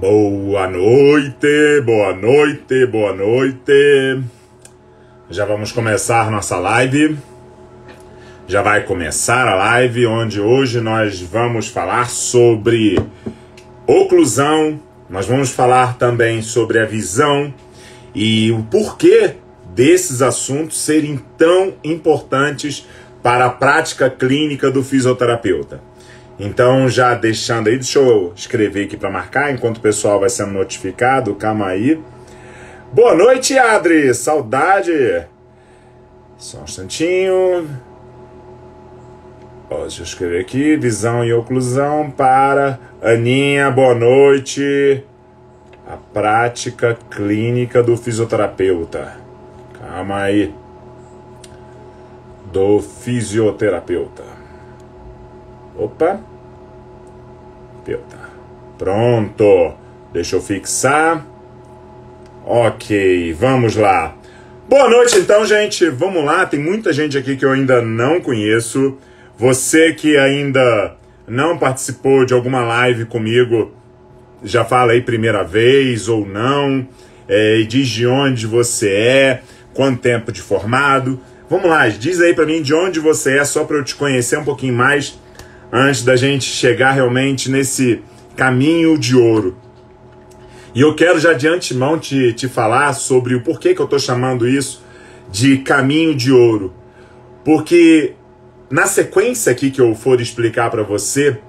Boa noite, boa noite, boa noite. Já vamos começar nossa live. Já vai começar a live, onde hoje nós vamos falar sobre oclusão. Nós vamos falar também sobre a visão e o porquê desses assuntos serem tão importantes para a prática clínica do fisioterapeuta. Então, já deixando aí, deixa eu escrever aqui para marcar, enquanto o pessoal vai sendo notificado, calma aí. Boa noite, Adri, saudade. Só um instantinho. Deixa eu escrever aqui, visão e oclusão para Aninha, boa noite. A prática clínica do fisioterapeuta. Calma aí. Do fisioterapeuta. Opa. Pronto. Deixa eu fixar. Ok, vamos lá. Boa noite então, gente. Vamos lá, tem muita gente aqui que eu ainda não conheço. Você que ainda não participou de alguma live comigo, já fala aí primeira vez ou não, e diz de onde você é, quanto tempo de formado. Vamos lá, diz aí pra mim de onde você é, só pra eu te conhecer um pouquinho mais, antes da gente chegar realmente nesse caminho de ouro. E eu quero já de antemão te falar sobre o porquê que eu tô chamando isso de caminho de ouro. Porque na sequência aqui que eu for explicar para você,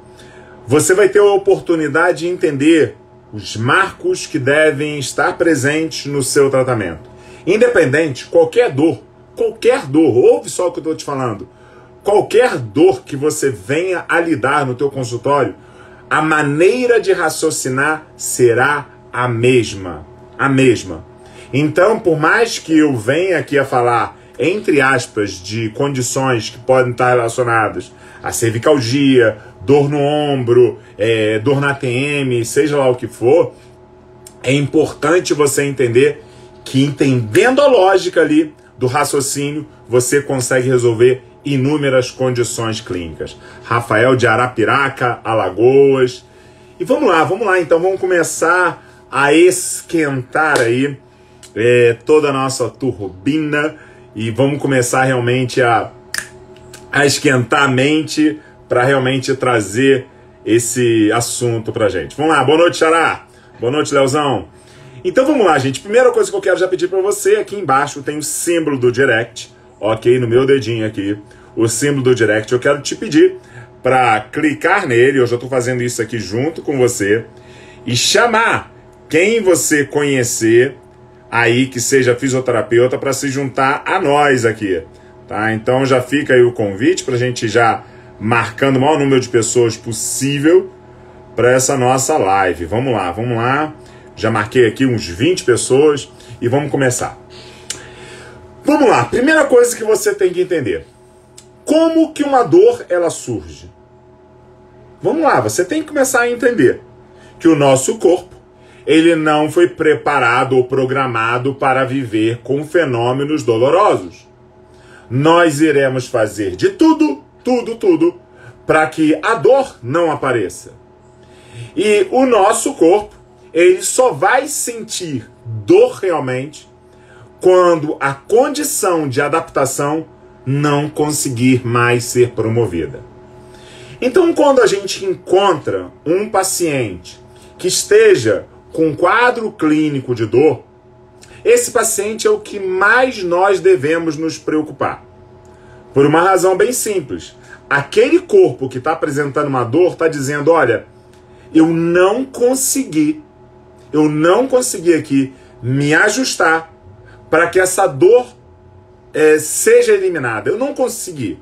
você vai ter a oportunidade de entender os marcos que devem estar presentes no seu tratamento. Independente, qualquer dor, ouve só o que eu estou te falando, qualquer dor que você venha a lidar no teu consultório, a maneira de raciocinar será a mesma. Então, por mais que eu venha aqui a falar, entre aspas, de condições que podem estar relacionadas a cervicalgia, dor no ombro, dor na TM, seja lá o que for, é importante você entender que, entendendo a lógica ali do raciocínio, você consegue resolver inúmeras condições clínicas. Rafael de Arapiraca, Alagoas. E vamos lá, então vamos começar a esquentar aí toda a nossa turbina e vamos começar realmente a esquentar a mente para realmente trazer esse assunto pra gente. Vamos lá, boa noite, Xará. Boa noite, Leozão. Então vamos lá, gente. Primeira coisa que eu quero já pedir para você, aqui embaixo tem o símbolo do direct, ok? No meu dedinho aqui, o símbolo do direct. Eu quero te pedir para clicar nele, eu já estou fazendo isso aqui junto com você, e chamar quem você conhecer aí que seja fisioterapeuta para se juntar a nós aqui, tá? Então já fica aí o convite para a gente já marcando o maior número de pessoas possível para essa nossa live. Vamos lá. Já marquei aqui uns 20 pessoas e vamos começar. Vamos lá, primeira coisa que você tem que entender. Como que uma dor, ela surge? Vamos lá, você tem que começar a entender que o nosso corpo, ele não foi preparado ou programado para viver com fenômenos dolorosos. Nós iremos fazer de tudo, para que a dor não apareça. E o nosso corpo, ele só vai sentir dor realmente quando a condição de adaptação não conseguir mais ser promovida. Então, quando a gente encontra um paciente que esteja com um quadro clínico de dor, esse paciente é o que mais nós devemos nos preocupar. Por uma razão bem simples. Aquele corpo que está apresentando uma dor está dizendo, olha, eu não consegui aqui me ajustar para que essa dor seja eliminada. Eu não consegui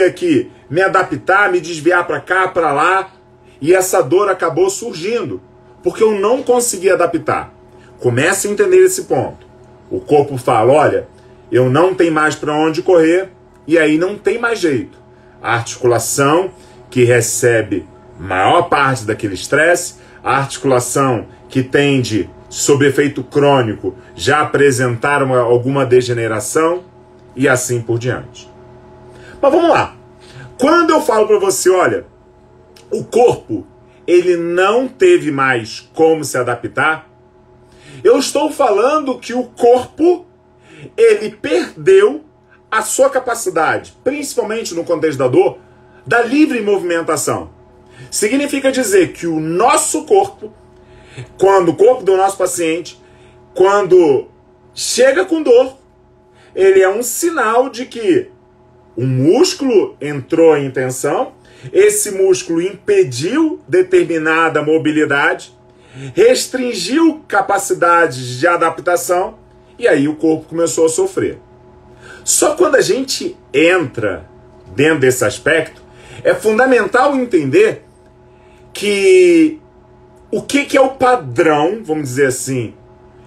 aqui me adaptar, me desviar para cá, para lá, e essa dor acabou surgindo, porque eu não consegui adaptar. Comece a entender esse ponto. O corpo fala, olha, eu não tenho mais para onde correr, e aí não tem mais jeito. A articulação que recebe maior parte daquele estresse, a articulação que tende, sob efeito crônico, já apresentar alguma degeneração, e assim por diante. Mas vamos lá. Quando eu falo para você, olha, o corpo, ele não teve mais como se adaptar. Eu estou falando que o corpo, ele perdeu a sua capacidade, principalmente no contexto da dor, da livre movimentação. Significa dizer que o nosso corpo, quando o corpo do nosso paciente, quando chega com dor, ele é um sinal de que o músculo entrou em tensão, esse músculo impediu determinada mobilidade, restringiu capacidades de adaptação, e aí o corpo começou a sofrer. Só quando a gente entra dentro desse aspecto, é fundamental entender que o que é o padrão, vamos dizer assim,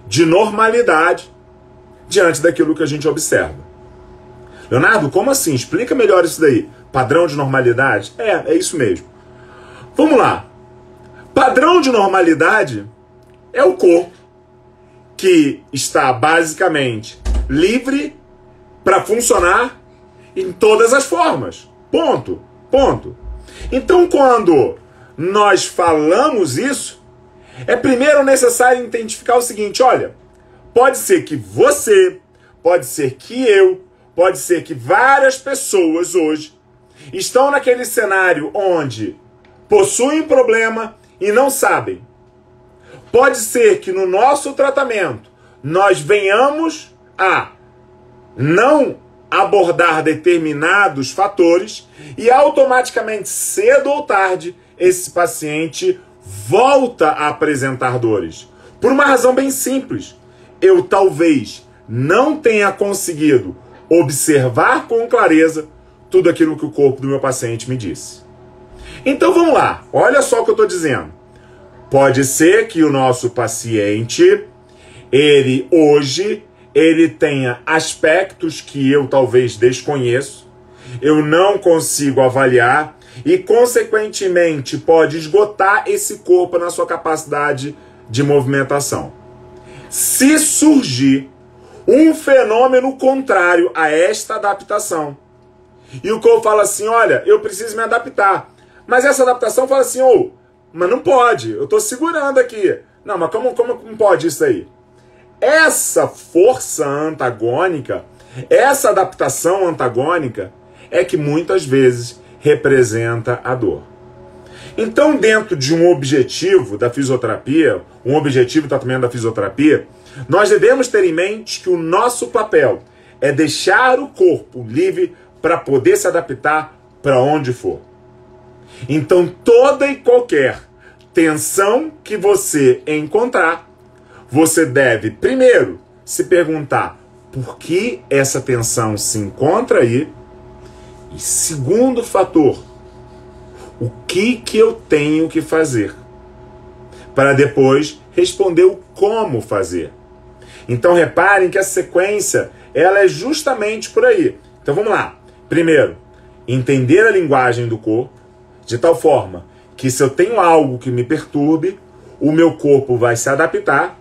de normalidade diante daquilo que a gente observa. Leonardo, como assim? Explica melhor isso daí. Padrão de normalidade? É isso mesmo. Vamos lá. Padrão de normalidade é o corpo que está basicamente livre para funcionar em todas as formas. Ponto. Então, quando nós falamos isso, é primeiro necessário identificar o seguinte: olha, pode ser que você, pode ser que eu, pode ser que várias pessoas hoje estão naquele cenário onde possuem problema e não sabem. Pode ser que no nosso tratamento nós venhamos a não abordar determinados fatores e automaticamente, cedo ou tarde, esse paciente volta a apresentar dores. Por uma razão bem simples. Eu talvez não tenha conseguido observar com clareza tudo aquilo que o corpo do meu paciente me disse. Então vamos lá, olha só o que eu estou dizendo. Pode ser que o nosso paciente, ele hoje, ele tenha aspectos que eu talvez desconheço, eu não consigo avaliar e, consequentemente, pode esgotar esse corpo na sua capacidade de movimentação. Se surgir um fenômeno contrário a esta adaptação, e o corpo fala assim, olha, eu preciso me adaptar, mas essa adaptação fala assim, mas não pode, eu estou segurando aqui. Não, mas como pode isso aí? Essa força antagônica, essa adaptação antagônica é que muitas vezes representa a dor. Então, dentro de um objetivo da fisioterapia, um objetivo do tratamento da fisioterapia, nós devemos ter em mente que o nosso papel é deixar o corpo livre para poder se adaptar para onde for. Então, toda e qualquer tensão que você encontrar, você deve, primeiro, se perguntar por que essa tensão se encontra aí. E segundo fator, o que eu tenho que fazer? Para depois responder o como fazer. Então, reparem que a sequência, ela é justamente por aí. Então, vamos lá. Primeiro, entender a linguagem do corpo, de tal forma que se eu tenho algo que me perturbe, o meu corpo vai se adaptar,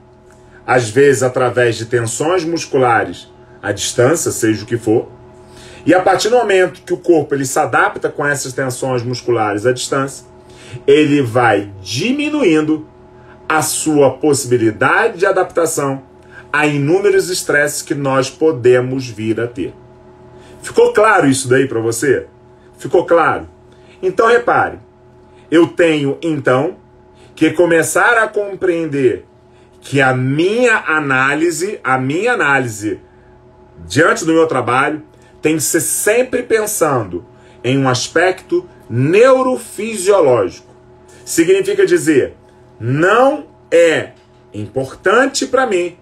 às vezes através de tensões musculares à distância, seja o que for, e a partir do momento que o corpo ele se adapta com essas tensões musculares à distância, ele vai diminuindo a sua possibilidade de adaptação a inúmeros estresses que nós podemos vir a ter. Ficou claro isso daí para você? Ficou claro? Então repare, eu tenho então que começar a compreender que a minha análise diante do meu trabalho tem que ser sempre pensando em um aspecto neurofisiológico. Significa dizer, não é importante para mim,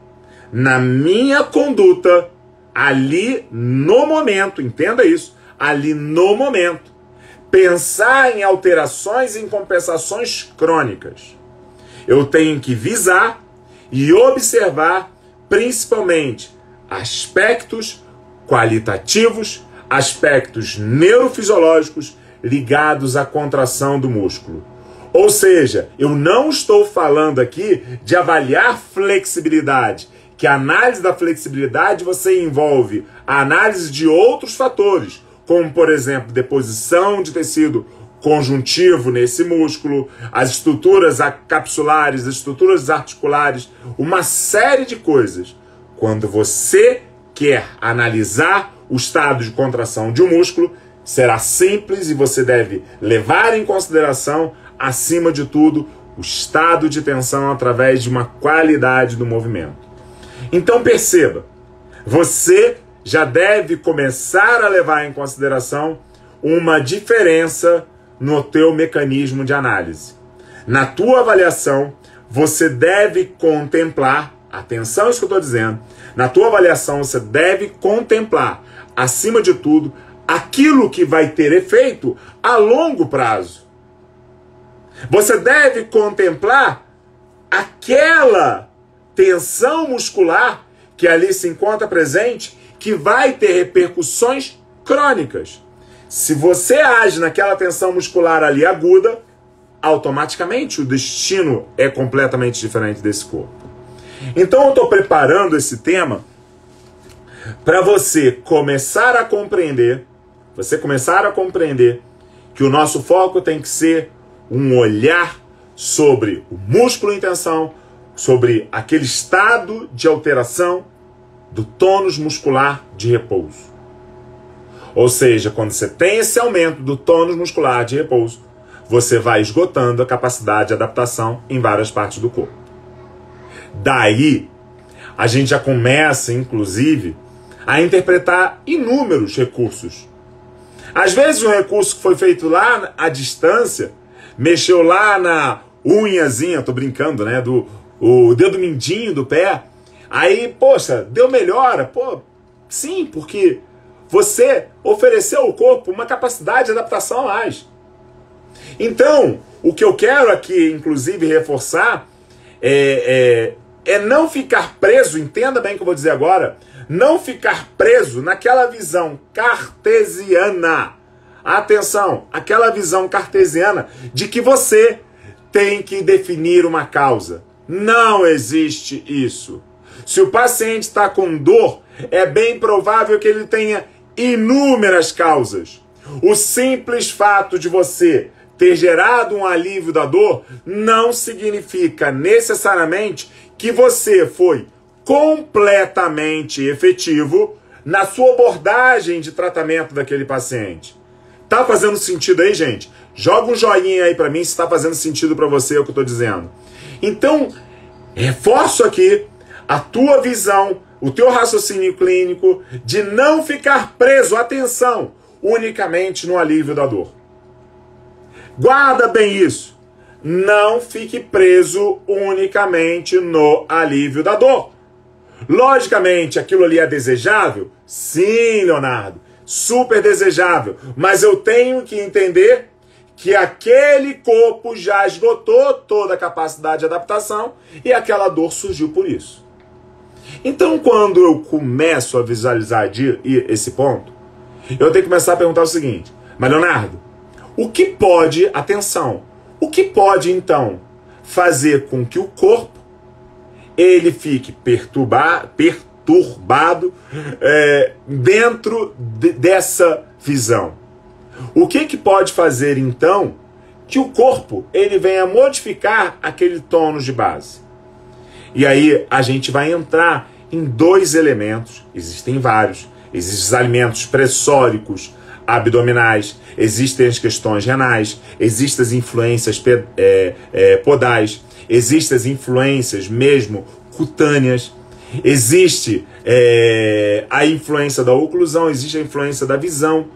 na minha conduta, ali no momento, entenda isso, ali no momento, pensar em alterações e em compensações crônicas. Eu tenho que visar e observar principalmente aspectos qualitativos, aspectos neurofisiológicos ligados à contração do músculo. Ou seja, eu não estou falando aqui de avaliar flexibilidade, que a análise da flexibilidade você envolve a análise de outros fatores, como, por exemplo, deposição de tecido conjuntivo nesse músculo, as estruturas capsulares, as estruturas articulares, uma série de coisas. Quando você quer analisar o estado de contração de um músculo, será simples e você deve levar em consideração, acima de tudo, o estado de tensão através de uma qualidade do movimento. Então perceba, você já deve começar a levar em consideração uma diferença no teu mecanismo de análise. Na tua avaliação, você deve contemplar, atenção a isso que eu estou dizendo, na tua avaliação você deve contemplar, acima de tudo, aquilo que vai ter efeito a longo prazo. Você deve contemplar aquela tensão muscular que ali se encontra presente, que vai ter repercussões crônicas. Se você age naquela tensão muscular ali aguda, automaticamente o destino é completamente diferente desse corpo. Então eu estou preparando esse tema para você começar a compreender, que o nosso foco tem que ser um olhar sobre o músculo em tensão, sobre aquele estado de alteração do tônus muscular de repouso. Ou seja, quando você tem esse aumento do tônus muscular de repouso, você vai esgotando a capacidade de adaptação em várias partes do corpo. Daí, a gente já começa, inclusive, a interpretar inúmeros recursos. Às vezes um recurso que foi feito lá à distância, mexeu lá na unhazinha, tô brincando, né, o dedo mindinho do pé, aí, poxa, deu melhora? Pô, sim, porque você ofereceu ao corpo uma capacidade de adaptação a mais. Então, o que eu quero aqui, inclusive, reforçar é não ficar preso, entenda bem o que eu vou dizer agora, não ficar preso naquela visão cartesiana. Atenção, aquela visão cartesiana de que você tem que definir uma causa. Não existe isso. Se o paciente está com dor, é bem provável que ele tenha inúmeras causas. O simples fato de você ter gerado um alívio da dor não significa necessariamente que você foi completamente efetivo na sua abordagem de tratamento daquele paciente. Tá fazendo sentido aí, gente? Joga um joinha aí pra mim se está fazendo sentido para você o que eu tô dizendo. Então, reforço aqui a tua visão, o teu raciocínio clínico de não ficar preso, atenção, unicamente no alívio da dor. Guarda bem isso. Não fique preso unicamente no alívio da dor. Logicamente, aquilo ali é desejável? Sim, Leonardo, super desejável. Mas eu tenho que entender que aquele corpo já esgotou toda a capacidade de adaptação e aquela dor surgiu por isso. Então, quando eu começo a visualizar esse ponto, eu tenho que começar a perguntar o seguinte: mas Leonardo, o que pode, atenção, o que pode então fazer com que o corpo ele fique perturbado dentro dessa visão? O que pode fazer então que o corpo ele venha modificar aquele tônus de base? E aí a gente vai entrar em dois elementos, existem vários, existem os alimentos pressóricos abdominais, existem as questões renais, existem as influências podais, existem as influências mesmo cutâneas, existe a influência da oclusão, existe a influência da visão.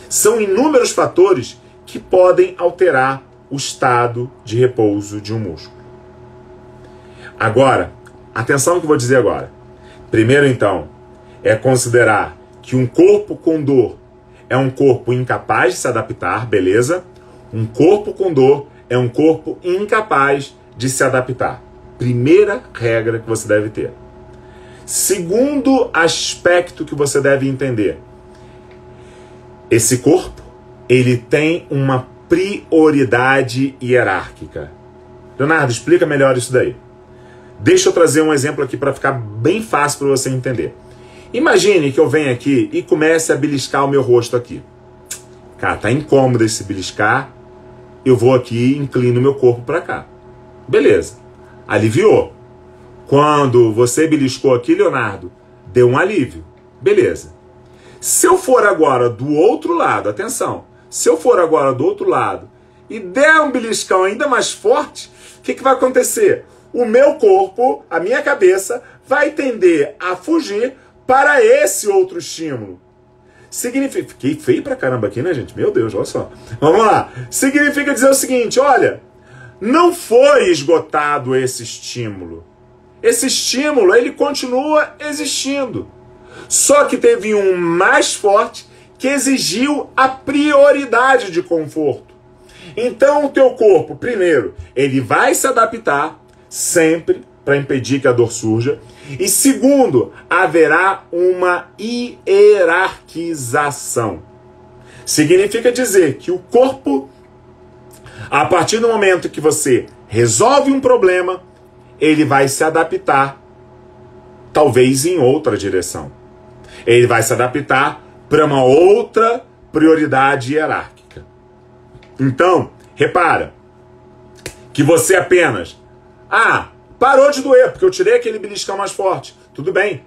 São inúmeros fatores que podem alterar o estado de repouso de um músculo. Agora, atenção no que eu vou dizer agora. Primeiro, então, é considerar que um corpo com dor é um corpo incapaz de se adaptar, beleza? Um corpo com dor é um corpo incapaz de se adaptar. Primeira regra que você deve ter. Segundo aspecto que você deve entender. Esse corpo, ele tem uma prioridade hierárquica. Leonardo, explica melhor isso daí. Deixa eu trazer um exemplo aqui para ficar bem fácil para você entender. Imagine que eu venha aqui e comece a beliscar o meu rosto aqui. Cara, tá incômodo esse beliscar, eu vou aqui e inclino meu corpo para cá. Beleza. Aliviou. Quando você beliscou aqui, Leonardo, deu um alívio. Beleza. Se eu for agora do outro lado, atenção, se eu for agora do outro lado e der um beliscão ainda mais forte, o que vai acontecer? O meu corpo, a minha cabeça, vai tender a fugir para esse outro estímulo. Significa... Fiquei feio pra caramba aqui, né, gente? Meu Deus, olha só. Vamos lá. Significa dizer o seguinte, olha, não foi esgotado esse estímulo. Esse estímulo, ele continua existindo. Só que teve um mais forte que exigiu a prioridade de conforto. Então o teu corpo, primeiro, ele vai se adaptar sempre para impedir que a dor surja. E segundo, haverá uma hierarquização. Significa dizer que o corpo, a partir do momento que você resolve um problema, ele vai se adaptar, talvez em outra direção. Ele vai se adaptar para uma outra prioridade hierárquica. Então, repara que você apenas... parou de doer, porque eu tirei aquele beliscão mais forte. Tudo bem.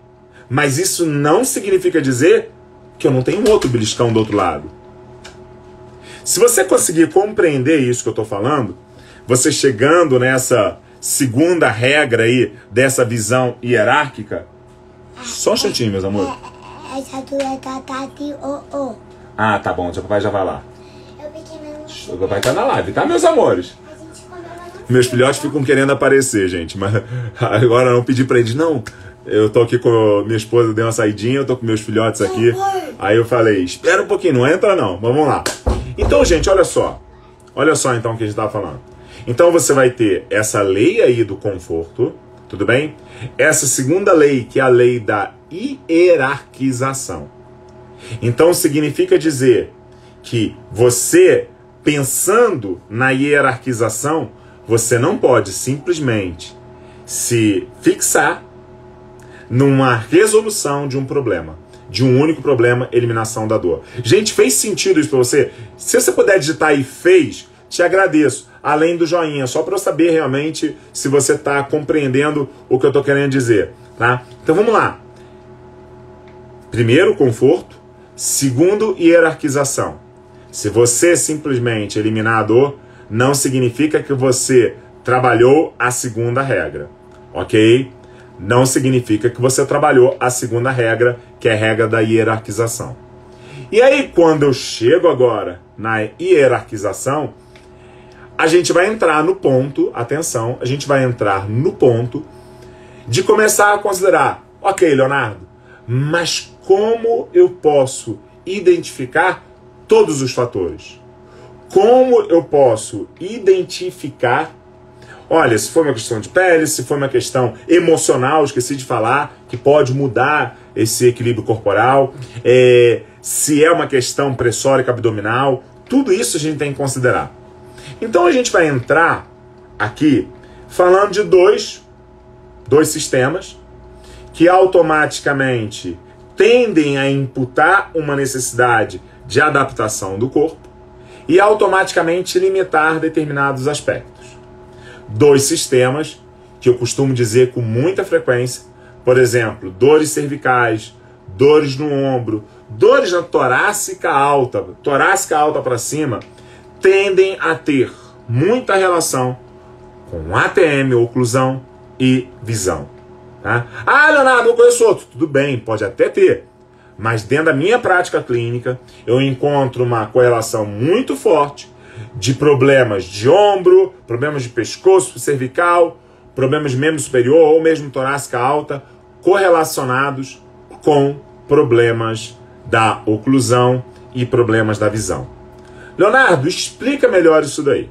Mas isso não significa dizer que eu não tenho outro beliscão do outro lado. Se você conseguir compreender isso que eu estou falando, você chegando nessa segunda regra aí, dessa visão hierárquica... Só um instantinho, meus amores. Essa tua é Tati o. Ah, tá bom, o papai já vai lá. O papai tá na live, tá, meus amores? Meus filhotes ficam querendo aparecer, gente, mas agora eu não pedi pra eles, não. Eu tô aqui com minha esposa, deu uma saidinha, eu tô com meus filhotes aqui. Aí eu falei, espera um pouquinho, não entra não, vamos lá. Então, gente, olha só. Olha só então o que a gente tava falando. Então você vai ter essa lei aí do conforto, tudo bem? Essa segunda lei, que é a lei da hierarquização. Então significa dizer que você, pensando na hierarquização, você não pode simplesmente se fixar numa resolução de um problema, de um único problema, eliminação da dor. Gente, fez sentido isso para você? Se você puder digitar aí fez, te agradeço. Além do joinha, só para eu saber realmente se você está compreendendo o que eu estou querendo dizer, tá? Então vamos lá. Primeiro, conforto. Segundo, hierarquização. Se você simplesmente eliminar a dor, não significa que você trabalhou a segunda regra, ok? Não significa que você trabalhou a segunda regra, que é a regra da hierarquização. E aí, quando eu chego agora na hierarquização, a gente vai entrar no ponto, atenção, a gente vai entrar no ponto de começar a considerar, ok, Leonardo, mas como eu posso identificar todos os fatores? Como eu posso identificar, olha, se for uma questão de pele, se for uma questão emocional, esqueci de falar, que pode mudar esse equilíbrio corporal, se é uma questão pressórica abdominal, tudo isso a gente tem que considerar. Então a gente vai entrar aqui falando de dois sistemas que automaticamente tendem a imputar uma necessidade de adaptação do corpo e automaticamente limitar determinados aspectos. Dois sistemas que eu costumo dizer com muita frequência, por exemplo, dores cervicais, dores no ombro, dores na torácica alta para cima, tendem a ter muita relação com ATM, oclusão e visão. Tá? Ah, Leonardo, eu conheço outro. Tudo bem, pode até ter. Mas dentro da minha prática clínica, eu encontro uma correlação muito forte de problemas de ombro, problemas de pescoço cervical, problemas de membro superior ou mesmo torácica alta, correlacionados com problemas da oclusão e problemas da visão. Leonardo, explica melhor isso daí.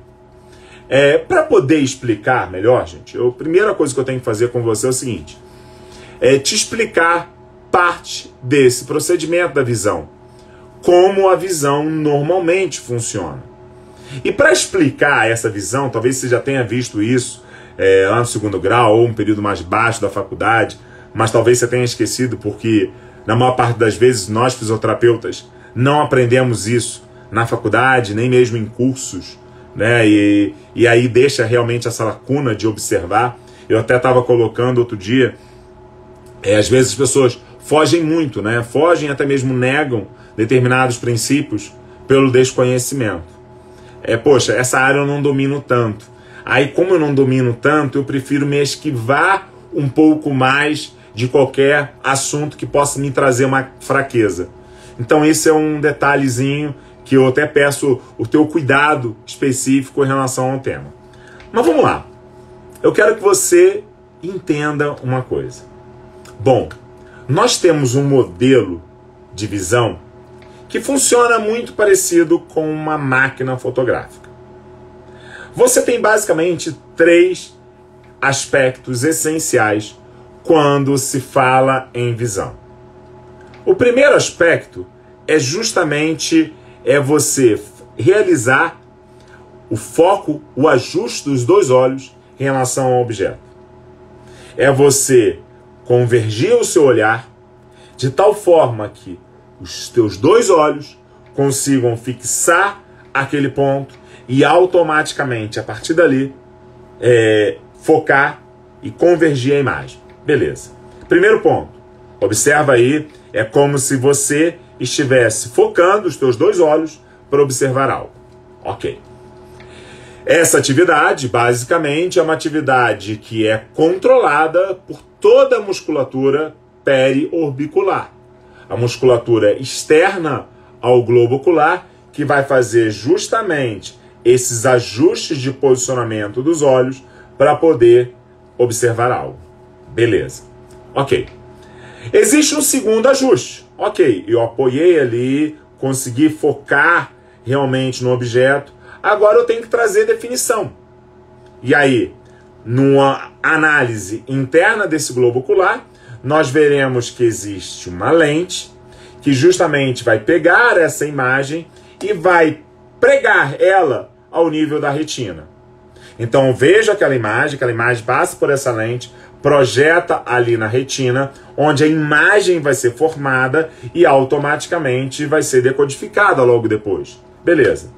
Para poder explicar melhor, gente, a primeira coisa que eu tenho que fazer com você é o seguinte: te explicar parte desse procedimento da visão, como a visão normalmente funciona. E para explicar essa visão, talvez você já tenha visto isso lá no segundo grau ou um período mais baixo da faculdade, mas talvez você tenha esquecido porque na maior parte das vezes nós fisioterapeutas não aprendemos isso na faculdade, nem mesmo em cursos, né? E aí deixa realmente essa lacuna de observar. Eu até estava colocando outro dia, às vezes as pessoas fogem muito, né? Fogem, até mesmo negam determinados princípios pelo desconhecimento. Poxa, essa área eu não domino tanto. Aí, como eu não domino tanto, eu prefiro me esquivar um pouco mais de qualquer assunto que possa me trazer uma fraqueza. Então, esse é um detalhezinho que eu até peço o teu cuidado específico em relação ao tema. Mas vamos lá. Eu quero que você entenda uma coisa. Bom, nós temos um modelo de visão que funciona muito parecido com uma máquina fotográfica. Você tem basicamente 3 aspectos essenciais quando se fala em visão. O primeiro aspecto é justamente você realizar o foco, o ajuste dos 2 olhos em relação ao objeto. É você convergir o seu olhar de tal forma que os teus 2 olhos consigam fixar aquele ponto e automaticamente, a partir dali, focar e convergir a imagem. Beleza. Primeiro ponto. Observa aí, é como se você estivesse focando os teus 2 olhos para observar algo. Ok. Essa atividade, basicamente, é uma atividade que é controlada por toda a musculatura periorbicular. A musculatura externa ao globo ocular, que vai fazer justamente esses ajustes de posicionamento dos olhos para poder observar algo. Beleza. Ok. Existe um segundo ajuste. Ok, eu apoiei ali, consegui focar realmente no objeto. Agora eu tenho que trazer definição. E aí, numa análise interna desse globo ocular, nós veremos que existe uma lente que justamente vai pegar essa imagem e vai pregar ela ao nível da retina. Então veja aquela imagem passa por essa lente, projeta ali na retina, onde a imagem vai ser formada e automaticamente vai ser decodificada logo depois. Beleza.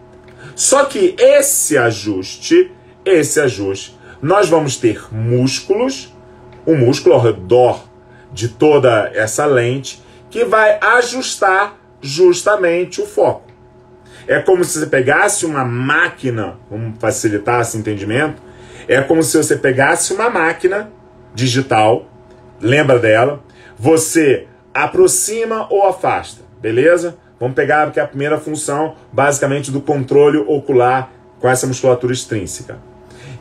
Só que esse ajuste, nós vamos ter músculos, um músculo ao redor de toda essa lente, que vai ajustar justamente o foco. É como se você pegasse uma máquina, vamos facilitar esse entendimento, é como se você pegasse uma máquina digital, lembra dela, você aproxima ou afasta, beleza? Vamos pegar porque é a primeira função, basicamente, do controle ocular com essa musculatura extrínseca.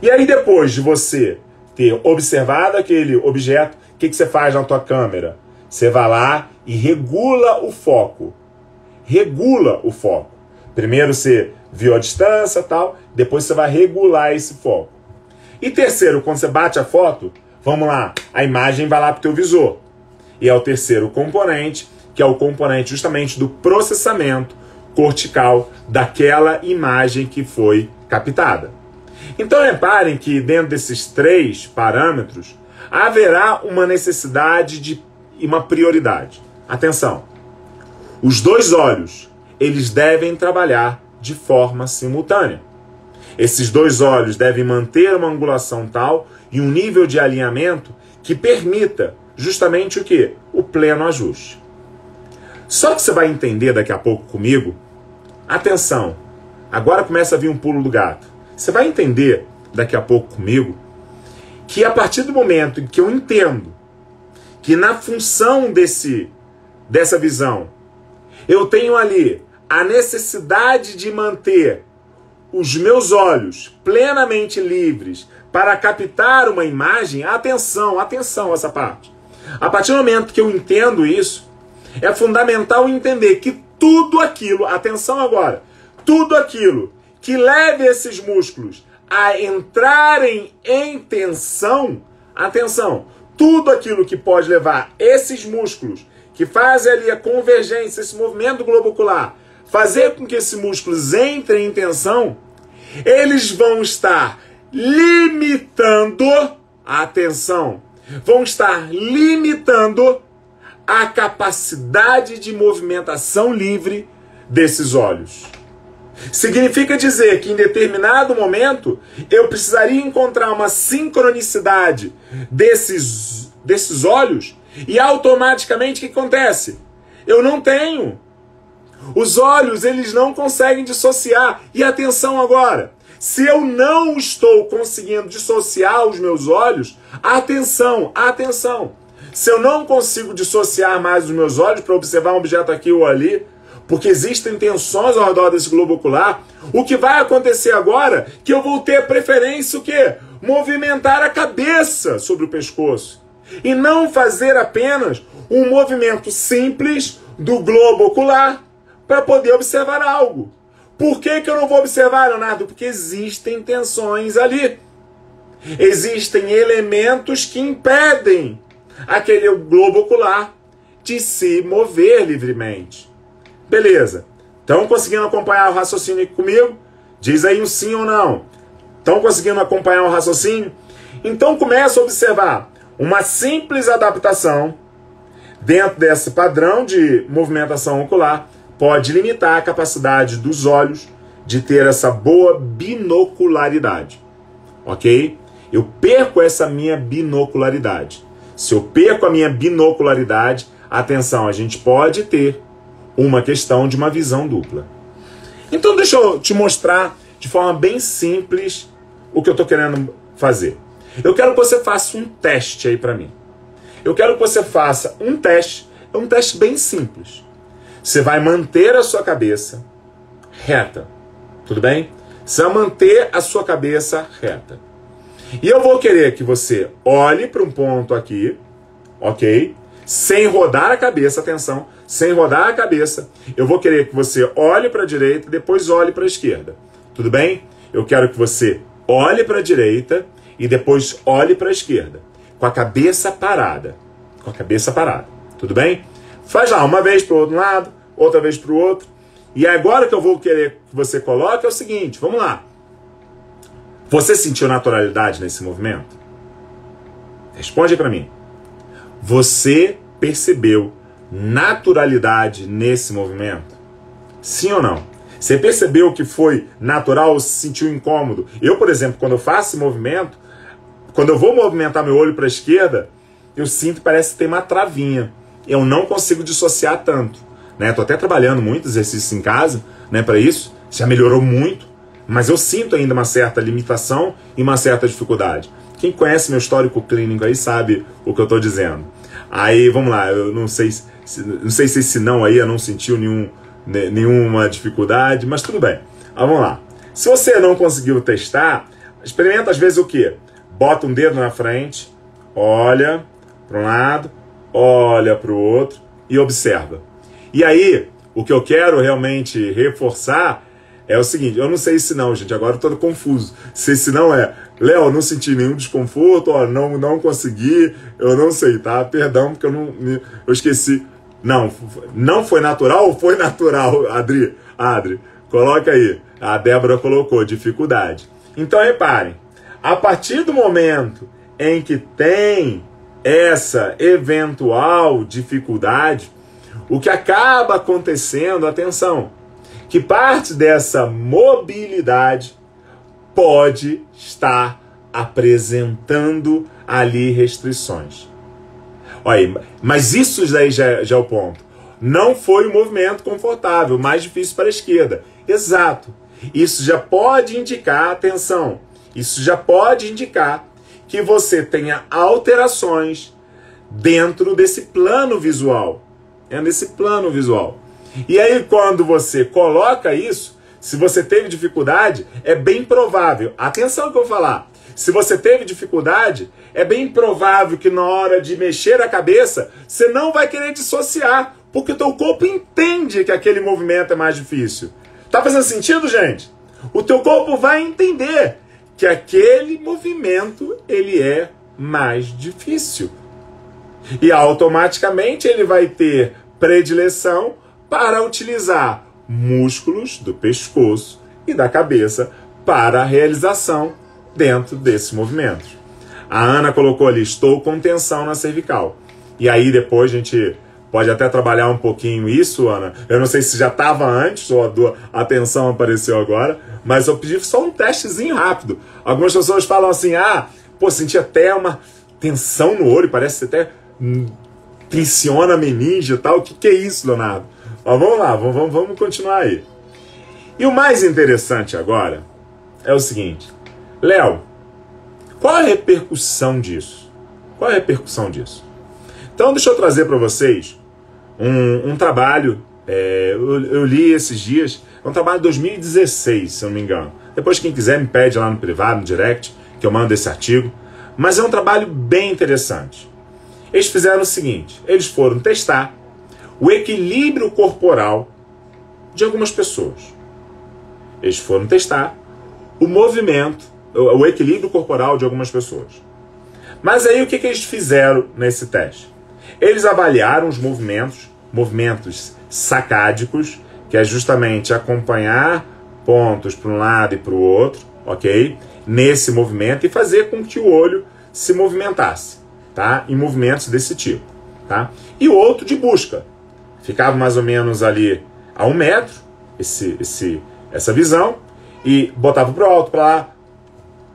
E aí, depois de você ter observado aquele objeto, o que você faz na tua câmera? Você vai lá e regula o foco. Regula o foco. Primeiro você viu a distância e tal, depois você vai regular esse foco. E terceiro, quando você bate a foto, vamos lá, a imagem vai lá para o teu visor. E é o terceiro componente, que é o componente justamente do processamento cortical daquela imagem que foi captada. Então reparem que dentro desses 3 parâmetros, haverá uma necessidade e uma prioridade. Atenção, os 2 olhos, eles devem trabalhar de forma simultânea. Esses 2 olhos devem manter uma angulação tal e um nível de alinhamento que permita justamente o quê? O pleno ajuste. Só que você vai entender daqui a pouco comigo, atenção, agora começa a vir um pulo do gato. Você vai entender daqui a pouco comigo que a partir do momento em que eu entendo que na função dessa visão eu tenho ali a necessidade de manter os meus olhos plenamente livres para captar uma imagem, atenção essa parte. A partir do momento que eu entendo isso, é fundamental entender que tudo aquilo, atenção agora, tudo aquilo que leve esses músculos a entrarem em tensão, atenção, tudo aquilo que pode levar esses músculos, que fazem ali a convergência, esse movimento do globo ocular, fazer com que esses músculos entrem em tensão, eles vão estar limitando a atenção, vão estar limitando a capacidade de movimentação livre desses olhos. Significa dizer que em determinado momento eu precisaria encontrar uma sincronicidade desses olhos e automaticamente o que acontece? Eu não tenho. Os olhos, eles não conseguem dissociar. E atenção agora, se eu não estou conseguindo dissociar os meus olhos, atenção, se eu não consigo dissociar mais os meus olhos para observar um objeto aqui ou ali, porque existem tensões ao redor desse globo ocular, o que vai acontecer agora é que eu vou ter preferência o quê? Movimentar a cabeça sobre o pescoço. E não fazer apenas um movimento simples do globo ocular para poder observar algo. Por que eu não vou observar, Leonardo? Porque existem tensões ali. Existem elementos que impedem aquele globo ocular de se mover livremente. Beleza. Estão conseguindo acompanhar o raciocínio aqui comigo? Diz aí um sim ou não. Estão conseguindo acompanhar o raciocínio? Então começa a observar uma simples adaptação dentro desse padrão de movimentação ocular pode limitar a capacidade dos olhos de ter essa boa binocularidade. Ok? Eu perco essa minha binocularidade. Se eu perco a minha binocularidade, atenção, a gente pode ter uma questão de uma visão dupla. Então deixa eu te mostrar de forma bem simples o que eu estou querendo fazer. Eu quero que você faça um teste aí para mim. Eu quero que você faça um teste bem simples. Você vai manter a sua cabeça reta, tudo bem? Você vai manter a sua cabeça reta. E eu vou querer que você olhe para um ponto aqui, ok? Sem rodar a cabeça, atenção, sem rodar a cabeça. Eu vou querer que você olhe para a direita e depois olhe para a esquerda, tudo bem? Eu quero que você olhe para a direita e depois olhe para a esquerda, com a cabeça parada, tudo bem? Faz lá, uma vez para o outro lado, outra vez para o outro. E agora que eu vou querer que você coloque é o seguinte, vamos lá. Você sentiu naturalidade nesse movimento? Responde para mim. Você percebeu naturalidade nesse movimento? Sim ou não? Você percebeu que foi natural ou se sentiu incômodo? Eu, por exemplo, quando eu faço esse movimento, quando eu vou movimentar meu olho para a esquerda, eu sinto que parece que tem uma travinha. Eu não consigo dissociar tanto. Estou até trabalhando muito exercício em casa, para isso. Já melhorou muito. Mas eu sinto ainda uma certa limitação e uma certa dificuldade. Quem conhece meu histórico clínico aí sabe o que eu estou dizendo. Aí, vamos lá, eu não sei se esse não aí eu não sentiu nenhuma dificuldade, mas tudo bem. Vamos lá. Se você não conseguiu testar, experimenta às vezes o quê? Bota um dedo na frente, olha para um lado, olha para o outro e observa. E aí, o que eu quero realmente reforçar é o seguinte, eu não sei se não, gente, agora eu tô confuso. Se não é, Léo, não senti nenhum desconforto, ó, não consegui, eu não sei, tá? Perdão, porque eu esqueci. Não foi natural ou foi natural, Adri, coloca aí. A Débora colocou, dificuldade. Então, reparem, a partir do momento em que tem essa eventual dificuldade, o que acaba acontecendo, atenção, que parte dessa mobilidade pode estar apresentando ali restrições. Olha aí, mas isso daí já é o ponto. Não foi um movimento confortável, mais difícil para a esquerda. Exato. Isso já pode indicar, atenção, isso já pode indicar que você tenha alterações dentro desse plano visual. E aí, quando você coloca isso, se você teve dificuldade, é bem provável. Atenção ao que eu vou falar. Se você teve dificuldade, é bem provável que na hora de mexer a cabeça, você não vai querer dissociar, porque o teu corpo entende que aquele movimento é mais difícil. Tá fazendo sentido, gente? O teu corpo vai entender que aquele movimento, ele é mais difícil. E automaticamente ele vai ter predileção para utilizar músculos do pescoço e da cabeça para a realização dentro desses movimentos. A Ana colocou ali, estou com tensão na cervical. E aí depois a gente pode até trabalhar um pouquinho isso, Ana. Eu não sei se já estava antes ou a atenção apareceu agora, mas eu pedi só um testezinho rápido. Algumas pessoas falam assim, senti até uma tensão no olho, parece até tensiona a meninge e tal. O que é isso, Leonardo? Mas vamos lá, vamos continuar aí. E o mais interessante agora é o seguinte, Léo, qual a repercussão disso? Qual a repercussão disso? Então deixa eu trazer para vocês um trabalho, eu li esses dias, é um trabalho de 2016, se eu não me engano. Depois quem quiser me pede lá no privado, no direct, que eu mando esse artigo. Mas é um trabalho bem interessante. Eles fizeram o seguinte, eles foram testar o equilíbrio corporal de algumas pessoas. Eles foram testar o movimento, o equilíbrio corporal de algumas pessoas. Mas aí o que eles fizeram nesse teste? Eles avaliaram os movimentos sacádicos, que é justamente acompanhar pontos para um lado e para o outro, ok? Nesse movimento e fazer com que o olho se movimentasse, tá? Em movimentos desse tipo, tá? E o outro de busca. Ficava mais ou menos ali a 1 metro, essa visão, e botava para o alto, para lá,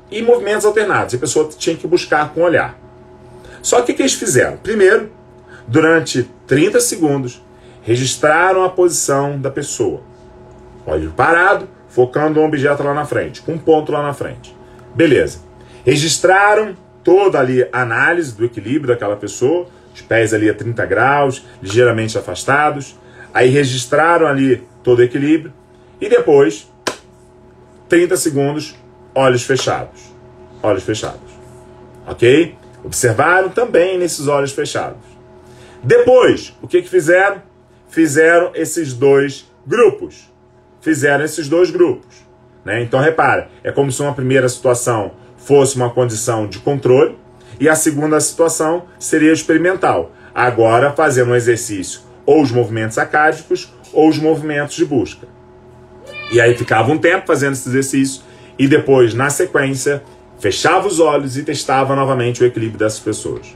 e movimentos alternados. A pessoa tinha que buscar com o olhar. Só que o que eles fizeram? Primeiro, durante 30 segundos, registraram a posição da pessoa. Olho parado, focando um objeto lá na frente, com um ponto lá na frente. Beleza. Registraram toda ali a análise do equilíbrio daquela pessoa, os pés ali a 30 graus, ligeiramente afastados. Aí registraram ali todo o equilíbrio. E depois, 30 segundos, olhos fechados. Olhos fechados. Ok? Observaram também nesses olhos fechados. Depois, o que fizeram? Fizeram esses dois grupos. Né? Então, repara, é como se uma primeira situação fosse uma condição de controle e a segunda situação seria experimental. Agora, fazendo um exercício, ou os movimentos sacádicos ou os movimentos de busca. E aí ficava um tempo fazendo esse exercício e depois, na sequência, fechava os olhos e testava novamente o equilíbrio dessas pessoas.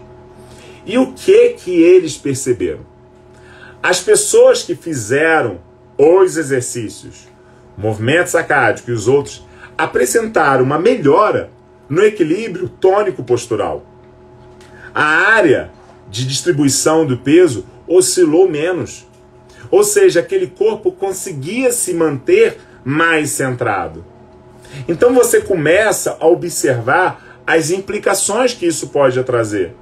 E o que eles perceberam? As pessoas que fizeram os exercícios, movimento sacádico e os outros, apresentaram uma melhora no equilíbrio tônico-postural. A área de distribuição do peso oscilou menos. Ou seja, aquele corpo conseguia se manter mais centrado. Então você começa a observar as implicações que isso pode trazer.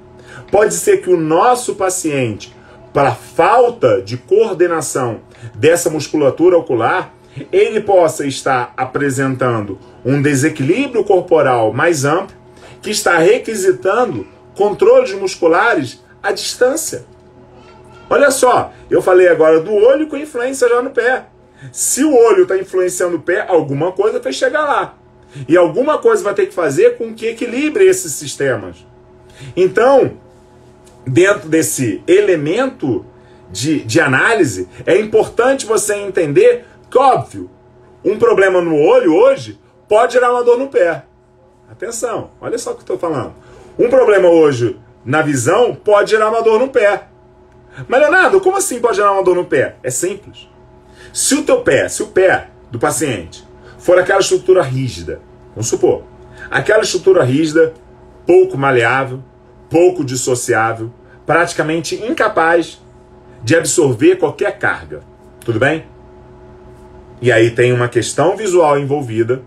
Pode ser que o nosso paciente, para falta de coordenação dessa musculatura ocular, ele possa estar apresentando um desequilíbrio corporal mais amplo, que está requisitando controles musculares à distância. Olha só, eu falei agora do olho com influência já no pé. Se o olho está influenciando o pé, alguma coisa vai chegar lá. E alguma coisa vai ter que fazer com que equilibre esses sistemas. Então, dentro desse elemento de análise, é importante você entender que, óbvio, um problema no olho hoje pode gerar uma dor no pé. Atenção, olha só o que eu estou falando. Um problema hoje na visão pode gerar uma dor no pé. Mas, Leonardo, como assim pode gerar uma dor no pé? É simples. Se o pé do paciente for aquela estrutura rígida, vamos supor, aquela estrutura rígida, pouco maleável, pouco dissociável, praticamente incapaz de absorver qualquer carga, tudo bem? E aí tem uma questão visual envolvida,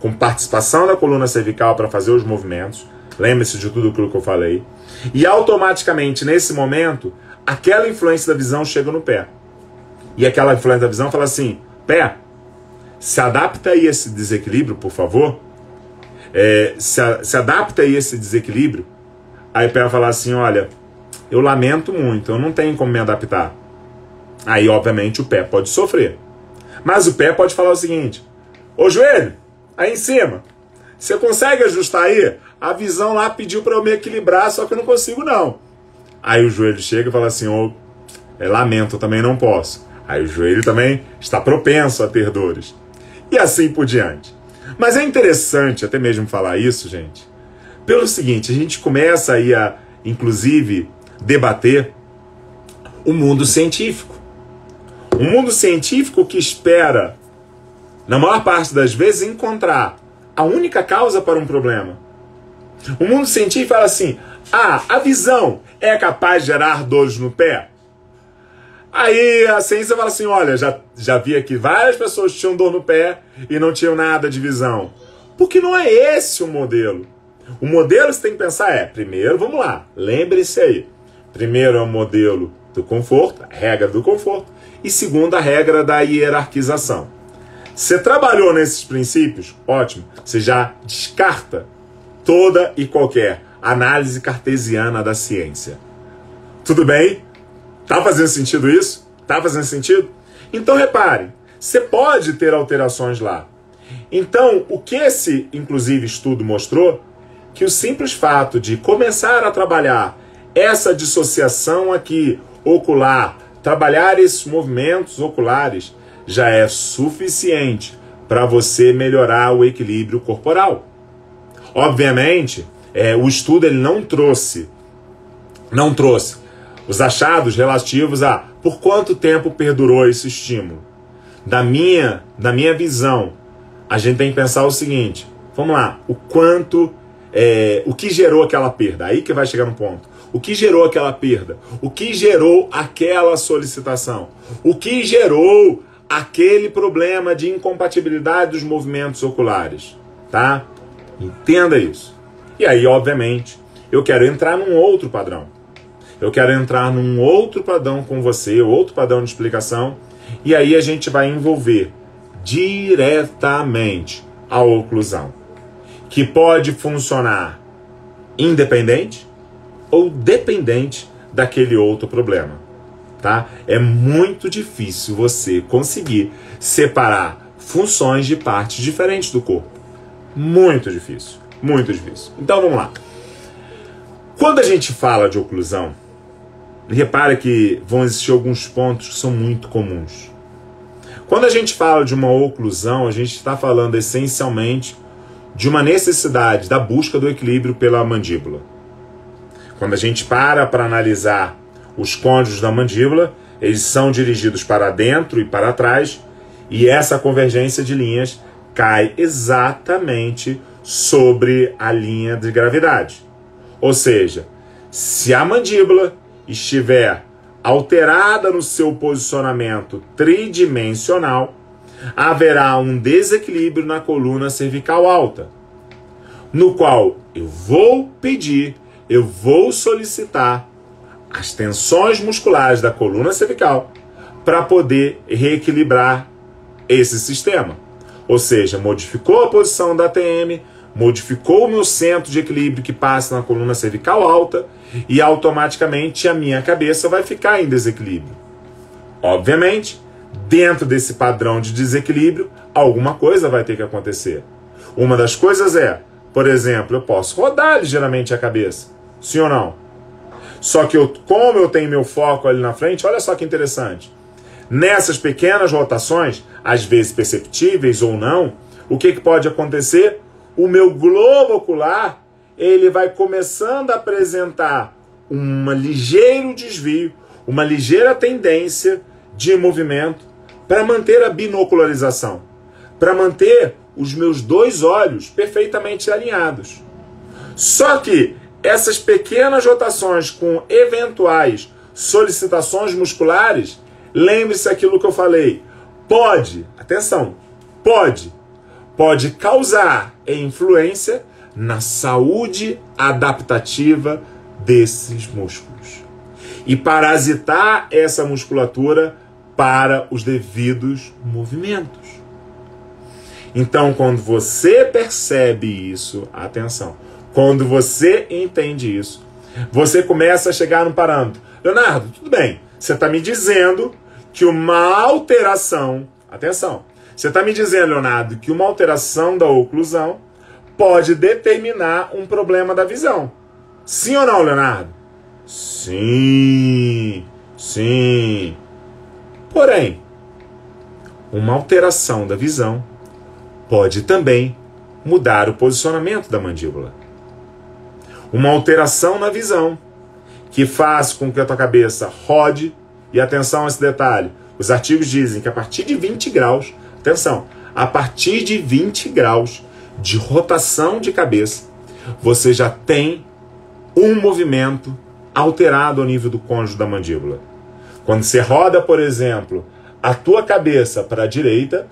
com participação da coluna cervical para fazer os movimentos, lembre-se de tudo aquilo que eu falei, e automaticamente, nesse momento, aquela influência da visão chega no pé. E aquela influência da visão fala assim, pé, se adapta aí esse desequilíbrio, por favor. Se adapta aí esse desequilíbrio. Aí o pé vai falar assim, olha, eu lamento muito, eu não tenho como me adaptar. Aí, obviamente, o pé pode sofrer. Mas o pé pode falar o seguinte, ô joelho, aí em cima, você consegue ajustar aí? A visão lá pediu para eu me equilibrar, só que eu não consigo não. Aí o joelho chega e fala assim, lamento, eu também não posso. Aí o joelho também está propenso a ter dores. E assim por diante. Mas é interessante até mesmo falar isso, gente, pelo seguinte, a gente começa aí a, inclusive, debater o mundo científico. Um mundo científico que espera, na maior parte das vezes, encontrar a única causa para um problema. O mundo científico fala assim: a visão é capaz de gerar dores no pé? Aí a ciência fala assim: olha, já vi aqui várias pessoas que tinham dor no pé e não tinham nada de visão. Porque não é esse o modelo. O modelo que você tem que pensar é, primeiro, vamos lá, lembre-se aí. Primeiro é o modelo do conforto, a regra do conforto. E segundo, a regra da hierarquização. Você trabalhou nesses princípios? Ótimo. Você já descarta toda e qualquer análise cartesiana da ciência. Tudo bem? Tá fazendo sentido isso? Tá fazendo sentido? Então repare, você pode ter alterações lá. Então, o que esse, inclusive, estudo mostrou, que o simples fato de começar a trabalhar essa dissociação aqui ocular, trabalhar esses movimentos oculares, já é suficiente para você melhorar o equilíbrio corporal. Obviamente, o estudo ele não trouxe os achados relativos a por quanto tempo perdurou esse estímulo. Da minha visão, a gente tem que pensar o seguinte: vamos lá, o que gerou aquela perda? Aí que vai chegar no ponto. O que gerou aquela perda? O que gerou aquela solicitação? O que gerou aquele problema de incompatibilidade dos movimentos oculares? Tá? Entenda isso. E aí, obviamente, eu quero entrar num outro padrão. Eu quero entrar num outro padrão com você, outro padrão de explicação, e aí a gente vai envolver diretamente a oclusão, que pode funcionar independente ou dependente daquele outro problema, tá? É muito difícil você conseguir separar funções de partes diferentes do corpo. Muito difícil, muito difícil. Então vamos lá. Quando a gente fala de oclusão, repara que vão existir alguns pontos que são muito comuns. Quando a gente fala de uma oclusão, a gente está falando essencialmente de uma necessidade da busca do equilíbrio pela mandíbula. Quando a gente para analisar os côndilos da mandíbula, eles são dirigidos para dentro e para trás, e essa convergência de linhas cai exatamente sobre a linha de gravidade. Ou seja, se a mandíbula estiver alterada no seu posicionamento tridimensional, haverá um desequilíbrio na coluna cervical alta, no qual eu vou solicitar as tensões musculares da coluna cervical para poder reequilibrar esse sistema. Ou seja, modificou a posição da ATM, modificou o meu centro de equilíbrio que passa na coluna cervical alta e automaticamente a minha cabeça vai ficar em desequilíbrio. Obviamente, dentro desse padrão de desequilíbrio, alguma coisa vai ter que acontecer. Uma das coisas é, por exemplo, eu posso rodar ligeiramente a cabeça. Sim ou não? Só que como eu tenho meu foco ali na frente, olha só que interessante. Nessas pequenas rotações, às vezes perceptíveis ou não, o que pode acontecer? O meu globo ocular, ele vai começando a apresentar um ligeiro desvio, uma ligeira tendência de movimento para manter a binocularização, para manter os meus dois olhos perfeitamente alinhados. Só que essas pequenas rotações com eventuais solicitações musculares, lembre-se aquilo que eu falei, pode causar influência na saúde adaptativa desses músculos e parasitar essa musculatura para os devidos movimentos. Então, quando você percebe isso, atenção, quando você entende isso, você começa a chegar no parâmetro. Leonardo, tudo bem, você está me dizendo que uma alteração, atenção, você está me dizendo, Leonardo, que uma alteração da oclusão pode determinar um problema da visão. Sim ou não, Leonardo? Sim. Porém, uma alteração da visão pode também mudar o posicionamento da mandíbula. Uma alteração na visão que faz com que a tua cabeça rode e atenção a esse detalhe, os artigos dizem que a partir de 20 graus, atenção, a partir de 20 graus de rotação de cabeça, você já tem um movimento alterado ao nível do cônjuge da mandíbula. Quando você roda, por exemplo, a tua cabeça para a direita,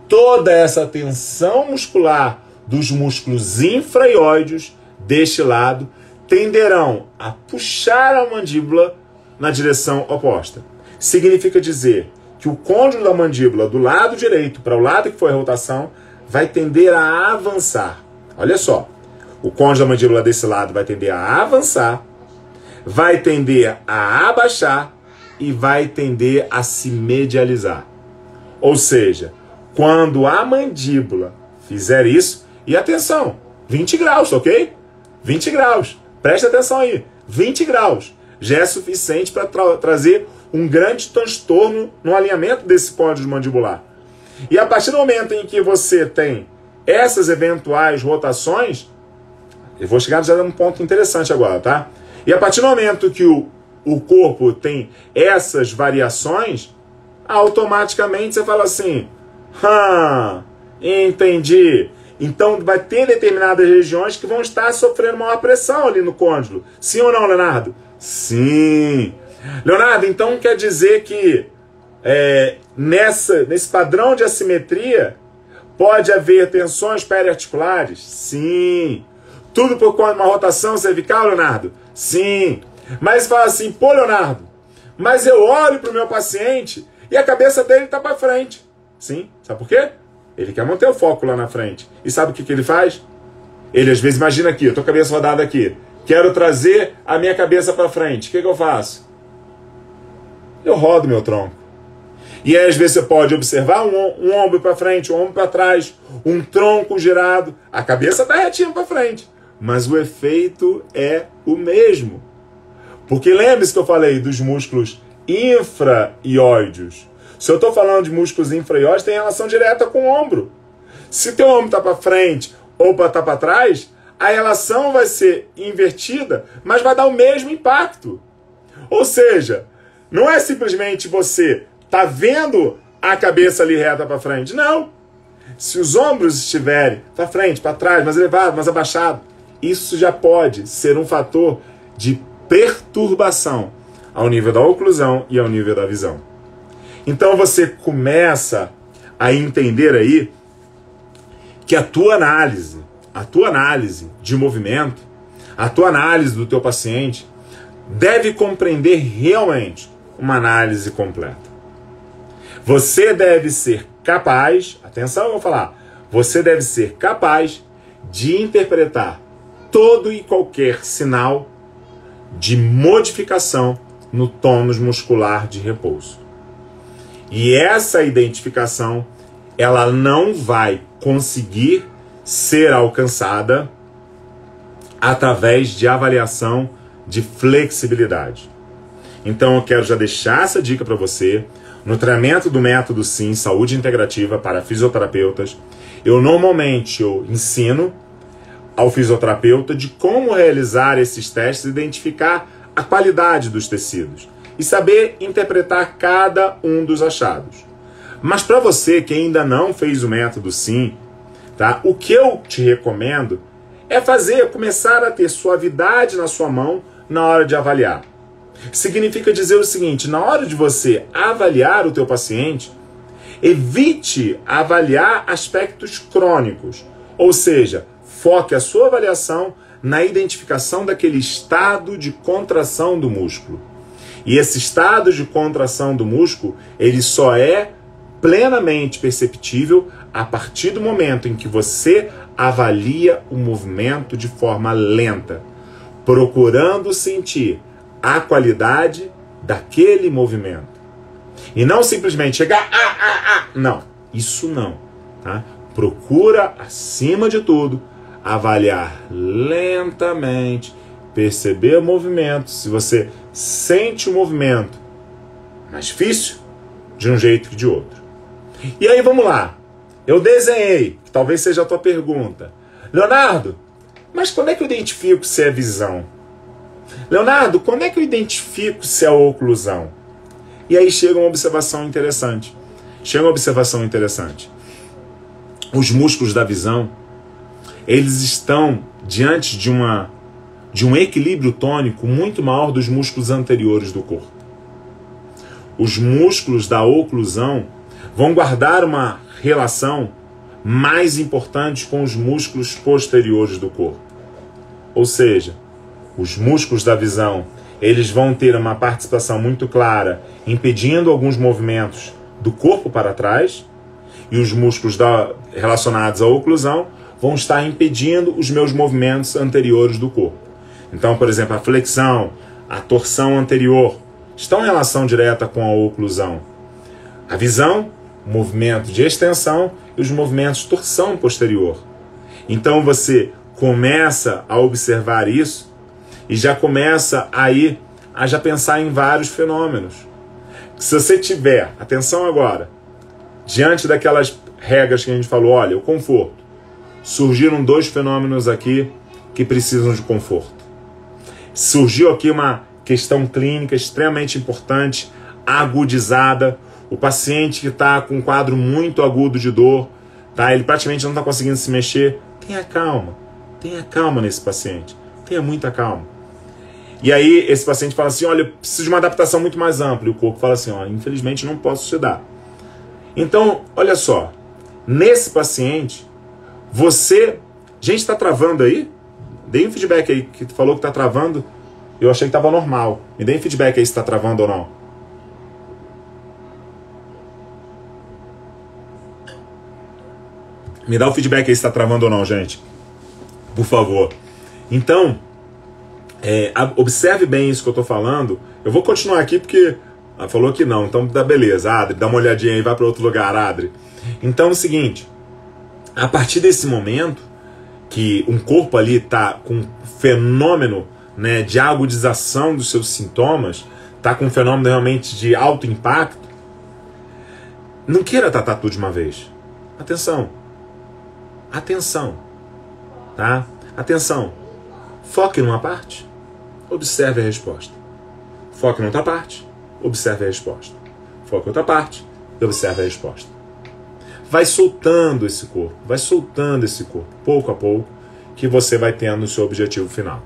toda essa tensão muscular dos músculos infraioides deste lado tenderão a puxar a mandíbula na direção oposta. Significa dizer que o côndilo da mandíbula do lado direito para o lado que foi a rotação vai tender a avançar. Olha só, o côndilo da mandíbula desse lado vai tender a avançar, vai tender a abaixar e vai tender a se medializar. Ou seja, quando a mandíbula fizer isso, e atenção, 20 graus, ok? 20 graus, preste atenção aí, 20 graus já é suficiente para trazer um grande transtorno no alinhamento desse côndilo mandibular. E a partir do momento em que você tem essas eventuais rotações, eu vou chegar já num ponto interessante agora, tá? E a partir do momento que o corpo tem essas variações, automaticamente você fala assim, entendi. Então vai ter determinadas regiões que vão estar sofrendo maior pressão ali no côndilo. Sim ou não, Leonardo? Sim. Leonardo, então quer dizer que nesse padrão de assimetria pode haver tensões periarticulares? Sim. Tudo por conta de uma rotação cervical, Leonardo? Sim. Mas fala assim, pô, Leonardo, mas eu olho para o meu paciente e a cabeça dele está para frente. Sim. Sabe por quê? Ele quer manter o foco lá na frente. E sabe o que ele faz? Ele às vezes imagina aqui, eu estou com a cabeça rodada aqui. Quero trazer a minha cabeça para frente. O que eu faço? Eu rodo meu tronco. E aí, às vezes você pode observar um ombro para frente, um ombro para trás, um tronco girado. A cabeça está retinha para frente. Mas o efeito é o mesmo. Porque lembre-se que eu falei dos músculos infraioides. Se eu estou falando de músculos infraioides, tem relação direta com o ombro. Se teu ombro está para frente ou está para trás, a relação vai ser invertida, mas vai dar o mesmo impacto. Ou seja, não é simplesmente você tá vendo a cabeça ali reta para frente. Não. Se os ombros estiverem para frente, para trás, mais elevado, mais abaixado, isso já pode ser um fator de perturbação ao nível da oclusão e ao nível da visão. Então você começa a entender aí que a tua análise de movimento, a tua análise do teu paciente deve compreender realmente uma análise completa. Você deve ser capaz, atenção, eu vou falar, você deve ser capaz de interpretar todo e qualquer sinal de modificação no tônus muscular de repouso. E essa identificação, ela não vai conseguir ser alcançada através de avaliação de flexibilidade. Então eu quero já deixar essa dica para você. No treinamento do método SIM, Saúde Integrativa para fisioterapeutas, eu normalmente ensino ao fisioterapeuta de como realizar esses testes e identificar a qualidade dos tecidos e saber interpretar cada um dos achados. Mas para você que ainda não fez o método SIM, tá? O que eu te recomendo é começar a ter suavidade na sua mão na hora de avaliar. Significa dizer o seguinte, na hora de você avaliar o teu paciente, evite avaliar aspectos crônicos, ou seja, foque a sua avaliação na identificação daquele estado de contração do músculo. E esse estado de contração do músculo, ele só é plenamente perceptível a partir do momento em que você avalia o movimento de forma lenta, procurando sentir a qualidade daquele movimento. E não simplesmente chegar, não, isso não. Tá? Procura, acima de tudo, avaliar lentamente, perceber o movimento. Se você sente o movimento mais difícil, de um jeito que de outro. E aí vamos lá. Eu desenhei, que talvez seja a tua pergunta. Leonardo, mas quando é que eu identifico se é visão? Leonardo, quando é que eu identifico se é oclusão? E aí chega uma observação interessante. Os músculos da visão, eles estão diante de um equilíbrio tônico muito maior dos músculos anteriores do corpo. Os músculos da oclusão vão guardar uma relação mais importante com os músculos posteriores do corpo. Ou seja, os músculos da visão, eles vão ter uma participação muito clara, impedindo alguns movimentos do corpo para trás, e os músculos relacionados à oclusão vão estar impedindo os meus movimentos anteriores do corpo. Então, por exemplo, a flexão, a torção anterior, estão em relação direta com a oclusão. A visão, movimento de extensão, e os movimentos de torção posterior. Então você começa a observar isso e já começa aí a já pensar em vários fenômenos. Se você tiver, atenção agora, diante daquelas regras que a gente falou, olha, o conforto, surgiram 2 fenômenos aqui que precisam de conforto. Surgiu aqui uma questão clínica extremamente importante, agudizada. O paciente que está com um quadro muito agudo de dor, tá? Ele praticamente não está conseguindo se mexer. Tenha calma nesse paciente. Tenha muita calma. E aí esse paciente fala assim, olha, eu preciso de uma adaptação muito mais ampla. E o corpo fala assim, ó, infelizmente não posso te dar. Então, olha só, nesse paciente, você... Gente, está travando aí? Dê um feedback aí, que tu falou que está travando. Eu achei que estava normal. Me dê um feedback aí se está travando ou não. Me dá o feedback aí se está travando ou não, gente. Por favor. Então, observe bem isso que eu estou falando. Eu vou continuar aqui porque... falou que não, então tá beleza. Adri, dá uma olhadinha aí, vai para outro lugar, Adri. Então é o seguinte. A partir desse momento, que um corpo ali está com um fenômeno, né, de agudização dos seus sintomas, está com um fenômeno realmente de alto impacto, não queira tratar tudo de uma vez. Atenção, tá? Atenção. Foque numa parte, observe a resposta. Foque em outra parte, observe a resposta. Foque em outra parte e observe a resposta. Vai soltando esse corpo, pouco a pouco, que você vai tendo o seu objetivo final.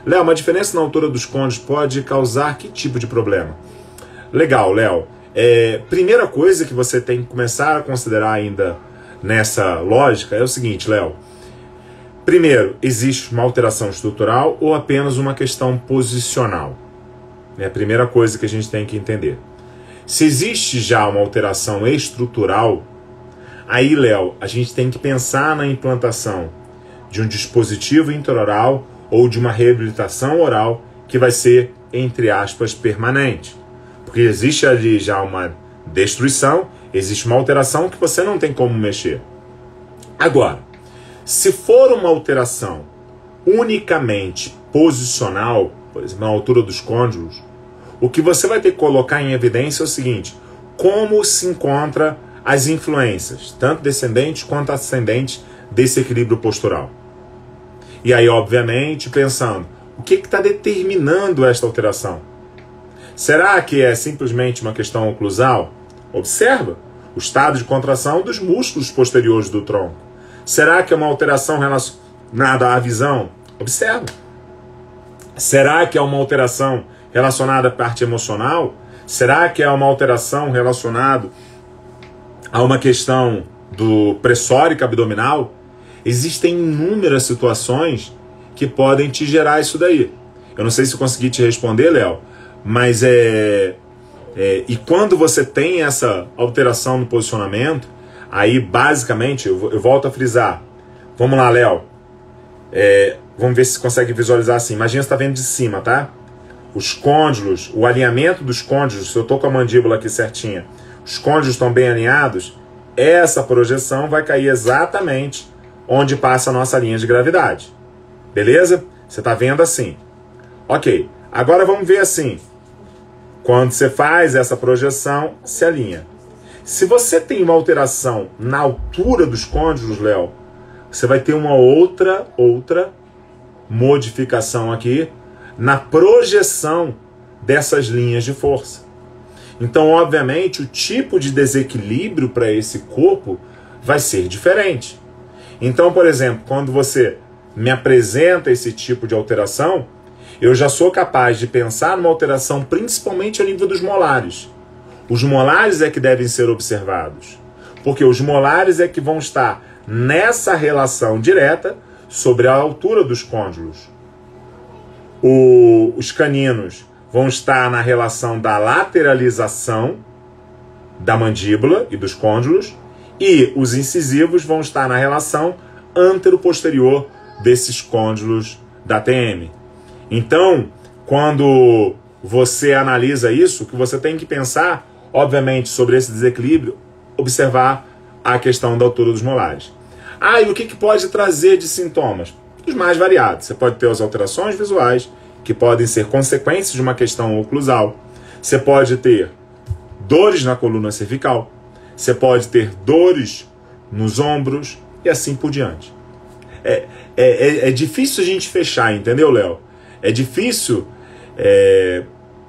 Léo, uma diferença na altura dos cônjuges pode causar que tipo de problema? Legal, Léo. Primeira coisa que você tem que começar a considerar ainda nessa lógica é o seguinte, Léo. Primeiro, existe uma alteração estrutural ou apenas uma questão posicional? É a primeira coisa que a gente tem que entender. Se existe já uma alteração estrutural, aí, Léo, a gente tem que pensar na implantação de um dispositivo intraoral ou de uma reabilitação oral que vai ser, entre aspas, permanente. Porque existe ali já uma destruição, existe uma alteração que você não tem como mexer. Agora, se for uma alteração unicamente posicional, por exemplo, na altura dos cônjuges, o que você vai ter que colocar em evidência é o seguinte: como se encontra as influências, tanto descendentes quanto ascendentes, desse equilíbrio postural. E aí, obviamente, pensando, o que está determinando esta alteração? Será que é simplesmente uma questão oclusal? Observa o estado de contração dos músculos posteriores do tronco. Será que é uma alteração relacionada à visão? Observa. Será que é uma alteração relacionada à parte emocional? Será que é uma alteração relacionada a uma questão do pressórico abdominal? Existem inúmeras situações que podem te gerar isso daí. Eu não sei se eu consegui te responder, Léo, mas e quando você tem essa alteração no posicionamento, aí basicamente, eu volto a frisar. Vamos lá, Léo. Vamos ver se você consegue visualizar assim. Imagina você está vendo de cima, tá? Os côndilos, o alinhamento dos côndilos, se eu estou com a mandíbula aqui certinha, os côndilos estão bem alinhados, essa projeção vai cair exatamente onde passa a nossa linha de gravidade. Beleza? Você está vendo assim. Ok. Agora vamos ver assim. Quando você faz essa projeção, se alinha. Se você tem uma alteração na altura dos côndilos, Léo, você vai ter uma outra modificação aqui na projeção dessas linhas de força. Então, obviamente, o tipo de desequilíbrio para esse corpo vai ser diferente. Então, por exemplo, quando você me apresenta esse tipo de alteração, eu já sou capaz de pensar numa alteração principalmente a nível dos molares. Os molares é que devem ser observados, porque os molares é que vão estar nessa relação direta sobre a altura dos côndilos. Os caninos vão estar na relação da lateralização da mandíbula e dos côndilos, e os incisivos vão estar na relação antero-posterior desses côndilos da TM. Então, quando você analisa isso, o que você tem que pensar, obviamente, sobre esse desequilíbrio, observar a questão da altura dos molares. E o que pode trazer de sintomas? Os mais variados. Você pode ter as alterações visuais, que podem ser consequências de uma questão oclusal. Você pode ter dores na coluna cervical. Você pode ter dores nos ombros e assim por diante. É difícil a gente fechar, entendeu, Léo? É difícil.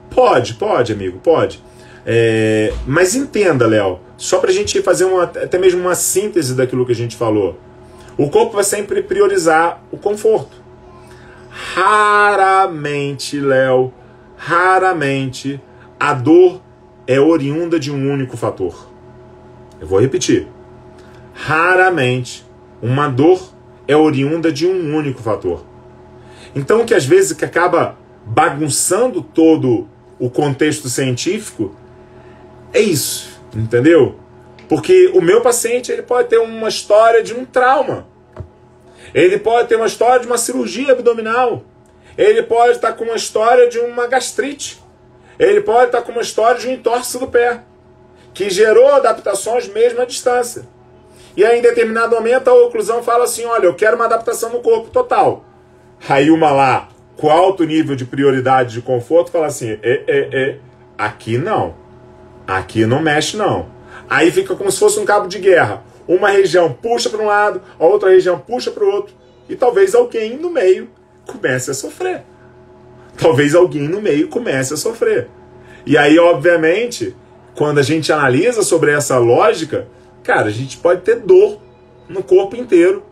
Pode, amigo, pode. Mas entenda, Léo, só pra gente fazer até mesmo uma síntese daquilo que a gente falou. O corpo vai sempre priorizar o conforto. Raramente, Léo, raramente a dor é oriunda de um único fator. Eu vou repetir. Raramente uma dor é oriunda de um único fator. Então, que às vezes que acaba bagunçando todo o contexto científico é isso, entendeu? Porque o meu paciente ele pode ter uma história de um trauma. Ele pode ter uma história de uma cirurgia abdominal. Ele pode estar com uma história de uma gastrite. Ele pode estar com uma história de um entorse do pé, que gerou adaptações mesmo à distância. E aí, em determinado momento, a oclusão fala assim, olha, eu quero uma adaptação no corpo total. Aí uma lá, com alto nível de prioridade de conforto, fala assim, aqui não. Aqui não mexe, não. Aí fica como se fosse um cabo de guerra. Uma região puxa para um lado, a outra região puxa para o outro. E talvez alguém no meio comece a sofrer. Talvez alguém no meio comece a sofrer. E aí, obviamente, quando a gente analisa sobre essa lógica, cara, a gente pode ter dor no corpo inteiro,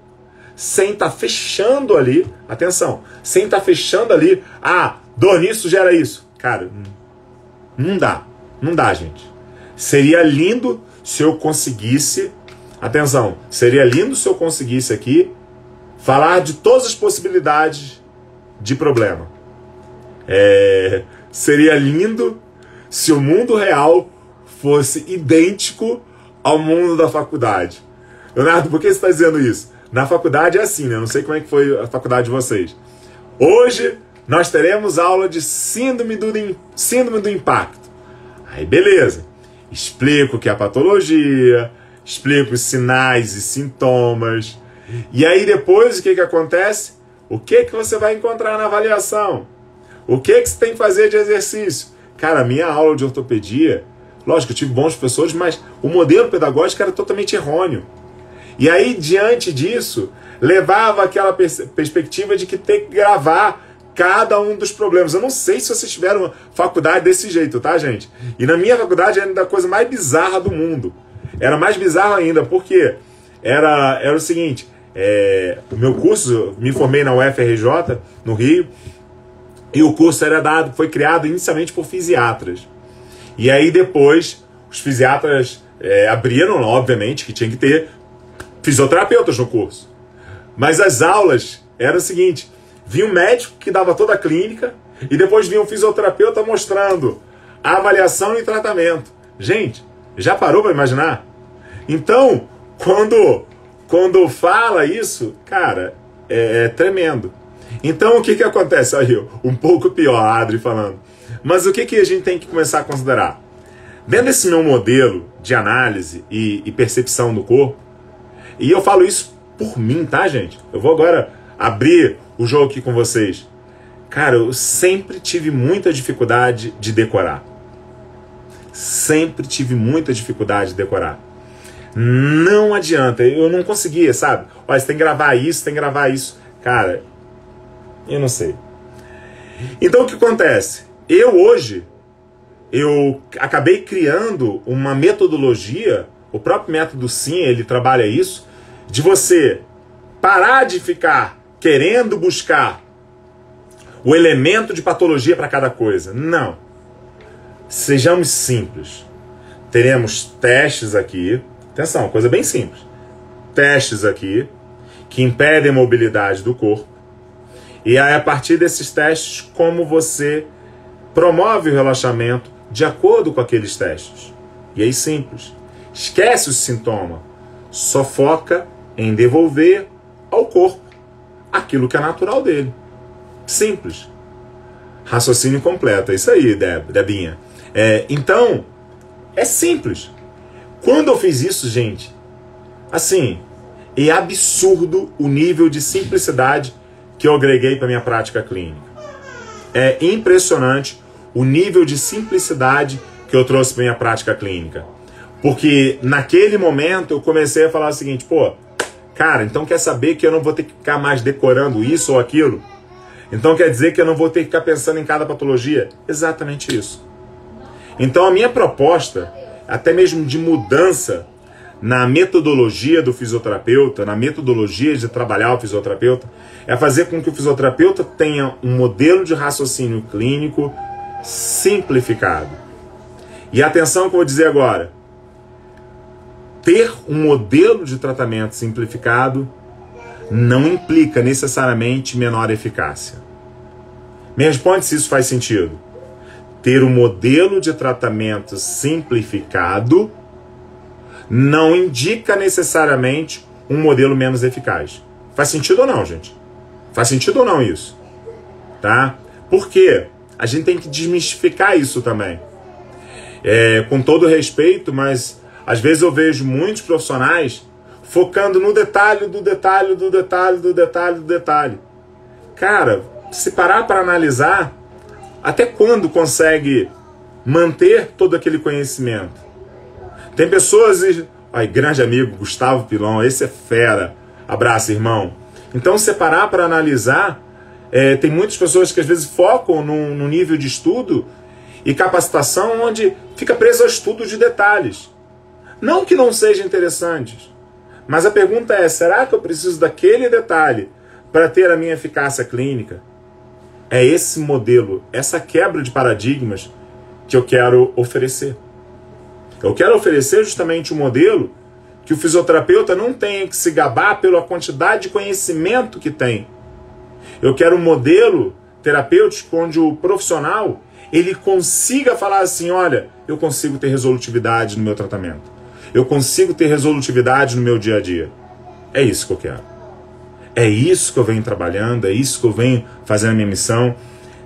sem estar fechando ali, atenção, sem estar fechando ali, dor nisso gera isso. Cara, não dá, gente. Seria lindo se eu conseguisse, atenção, seria lindo se eu conseguisse aqui falar de todas as possibilidades de problema. Seria lindo se o mundo real fosse idêntico ao mundo da faculdade. Leonardo, por que você está dizendo isso? Na faculdade é assim, né? Eu não sei como é que foi a faculdade de vocês. Hoje nós teremos aula de síndrome do impacto. Aí beleza. Explico o que é a patologia, explico os sinais e sintomas. E aí depois o que acontece? O que você vai encontrar na avaliação? O que você tem que fazer de exercício? Cara, a minha aula de ortopedia, lógico, eu tive bons professores, mas o modelo pedagógico era totalmente errôneo. E aí, diante disso, levava aquela perspectiva de que tem que gravar cada um dos problemas. Eu não sei se vocês tiveram faculdade desse jeito, tá, gente? E na minha faculdade era a coisa mais bizarra do mundo. Era mais bizarro ainda, porque era o seguinte, o meu curso, me formei na UFRJ, no Rio, e o curso foi criado inicialmente por fisiatras. E aí depois, os fisiatras abriram, obviamente, que tinha que ter fisioterapeutas no curso. Mas as aulas eram o seguinte, vinha um médico que dava toda a clínica, e depois vinha um fisioterapeuta mostrando a avaliação e tratamento. Gente, já parou para imaginar? Então, quando fala isso, cara, é tremendo. Então, o que acontece? Aí, um pouco pior, a Adri falando. Mas o que a gente tem que começar a considerar? Dentro desse meu modelo de análise e percepção do corpo, e eu falo isso por mim, tá, gente? Eu vou agora abrir o jogo aqui com vocês. Cara, eu sempre tive muita dificuldade de decorar. Sempre tive muita dificuldade de decorar. Não adianta, eu não conseguia, sabe? Olha, você tem que gravar isso, tem que gravar isso. Cara, eu não sei. Então o que acontece? Eu hoje eu acabei criando uma metodologia, o próprio método SIM, ele trabalha isso, de você parar de ficar querendo buscar o elemento de patologia para cada coisa. Não. Sejamos simples. Teremos testes aqui. Atenção, coisa bem simples. Testes aqui que impedem a mobilidade do corpo. E aí, a partir desses testes, como você promove o relaxamento de acordo com aqueles testes. E aí, simples. Esquece o sintoma. Só foca em devolver ao corpo aquilo que é natural dele. Simples. Raciocínio completo. É isso aí, Debinha. Então, é simples. Quando eu fiz isso, gente, assim, é absurdo o nível de simplicidade que eu agreguei para minha prática clínica. É impressionante o nível de simplicidade que eu trouxe para minha prática clínica. Porque naquele momento eu comecei a falar o seguinte, pô, cara, então quer saber que eu não vou ter que ficar mais decorando isso ou aquilo? Então quer dizer que eu não vou ter que ficar pensando em cada patologia? Exatamente isso. Então a minha proposta, até mesmo de mudança na metodologia do fisioterapeuta, na metodologia de trabalhar o fisioterapeuta, é fazer com que o fisioterapeuta tenha um modelo de raciocínio clínico simplificado. E atenção que eu vou dizer agora. Ter um modelo de tratamento simplificado não implica necessariamente menor eficácia. Me responde se isso faz sentido. Ter um modelo de tratamento simplificado não indica necessariamente um modelo menos eficaz. Faz sentido ou não, gente? Faz sentido ou não isso? Tá? Por quê? A gente tem que desmistificar isso também. Com todo respeito, mas às vezes eu vejo muitos profissionais focando no detalhe do detalhe do detalhe do detalhe do detalhe. Cara, se parar para analisar, até quando consegue manter todo aquele conhecimento? Tem pessoas... Ai, grande amigo, Gustavo Pilon, esse é fera. Abraço, irmão. Então, se parar para analisar, tem muitas pessoas que às vezes focam no nível de estudo e capacitação onde fica preso ao estudo de detalhes. Não que não sejam interessantes, mas a pergunta é, será que eu preciso daquele detalhe para ter a minha eficácia clínica? É esse modelo, essa quebra de paradigmas que eu quero oferecer. Eu quero oferecer justamente um modelo que o fisioterapeuta não tenha que se gabar pela quantidade de conhecimento que tem. Eu quero um modelo terapêutico onde o profissional ele consiga falar assim, olha, eu consigo ter resolutividade no meu tratamento. Eu consigo ter resolutividade no meu dia a dia. É isso que eu quero. É isso que eu venho trabalhando, é isso que eu venho fazendo a minha missão.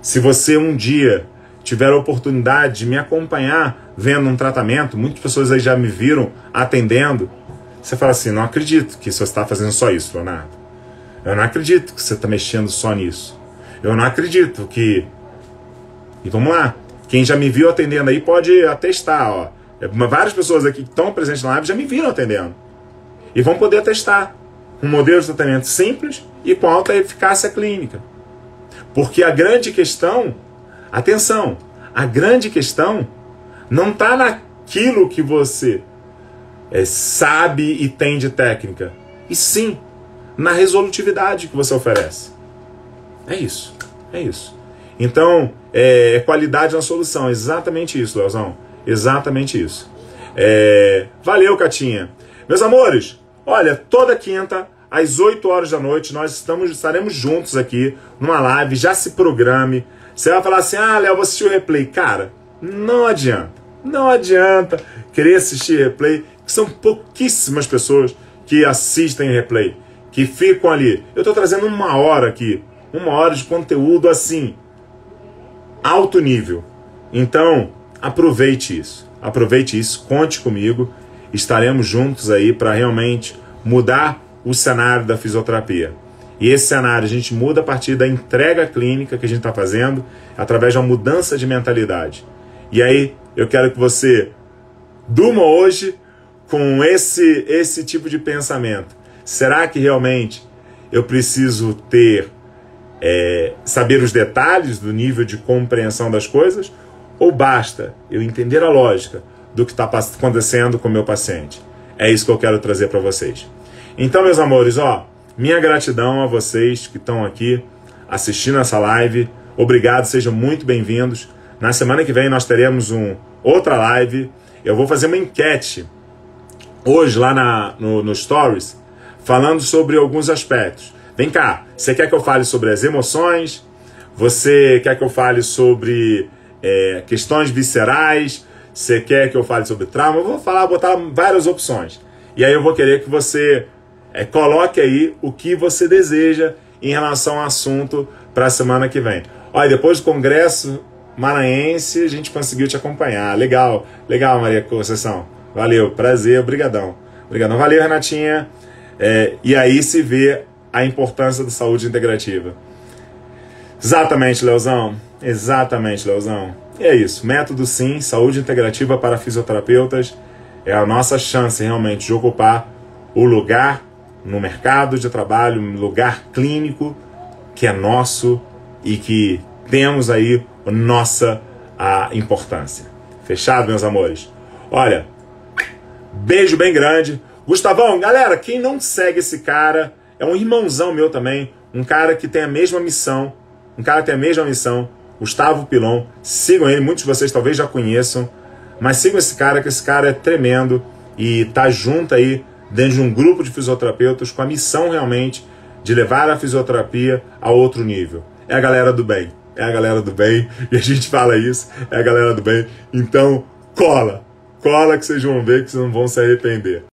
Se você um dia tiver a oportunidade de me acompanhar vendo um tratamento, muitas pessoas aí já me viram atendendo, você fala assim, não acredito que você está fazendo só isso, Leonardo. Eu não acredito que você está mexendo só nisso. Eu não acredito que... E vamos lá. Quem já me viu atendendo aí pode atestar, ó. Várias pessoas aqui que estão presentes na live já me viram atendendo. E vão poder atestar um modelo de tratamento simples e com alta eficácia clínica. Porque a grande questão, atenção, a grande questão não está naquilo que você sabe e tem de técnica, e sim na resolutividade que você oferece. É isso, é isso. Então, qualidade na solução, exatamente isso, Leozão, exatamente isso. Valeu, Catinha. Meus amores, olha, toda quinta, às 8 horas da noite, nós estaremos juntos aqui, numa live, já se programe. Você vai falar assim, ah, Léo, vou assistir o replay. Cara, não adianta querer assistir replay, que são pouquíssimas pessoas que assistem replay, que ficam ali. Eu estou trazendo 1 hora aqui, 1 hora de conteúdo assim, alto nível. Então, aproveite isso, conte comigo, estaremos juntos aí para realmente mudar o cenário da fisioterapia. E esse cenário a gente muda a partir da entrega clínica que a gente está fazendo, através de uma mudança de mentalidade. E aí, eu quero que você durma hoje com esse tipo de pensamento. Será que realmente eu preciso saber os detalhes do nível de compreensão das coisas? ou basta eu entender a lógica do que está acontecendo com o meu paciente? É isso que eu quero trazer para vocês. Então, meus amores, minha gratidão a vocês que estão aqui assistindo essa live. Obrigado, sejam muito bem-vindos. Na semana que vem nós teremos outra live. Eu vou fazer uma enquete hoje lá no Stories, falando sobre alguns aspectos. Vem cá, você quer que eu fale sobre as emoções? Você quer que eu fale sobre questões viscerais? Você quer que eu fale sobre trauma? Eu vou botar várias opções. E aí eu vou querer que você coloque aí o que você deseja em relação ao assunto para a semana que vem. Olha, depois do Congresso Maranhense, a gente conseguiu te acompanhar. Legal, legal, Maria Conceição. Valeu, prazer, obrigadão. Obrigadão, valeu, Renatinha. E aí se vê a importância da saúde integrativa. Exatamente, Leozão. Exatamente, Leozão. E é isso. Método sim, saúde integrativa para fisioterapeutas é a nossa chance realmente de ocupar o lugar no mercado de trabalho, um lugar clínico que é nosso e que temos aí nossa importância. Fechado, meus amores? Olha, beijo bem grande. Gustavão, galera, quem não segue esse cara, é um irmãozão meu também, um cara que tem a mesma missão, Gustavo Pilon. Sigam ele, muitos de vocês talvez já conheçam, mas sigam esse cara, que esse cara é tremendo e tá junto aí dentro de um grupo de fisioterapeutas com a missão realmente de levar a fisioterapia a outro nível. É a galera do bem, e a gente fala isso, é a galera do bem. Então, cola que vocês vão ver que vocês não vão se arrepender.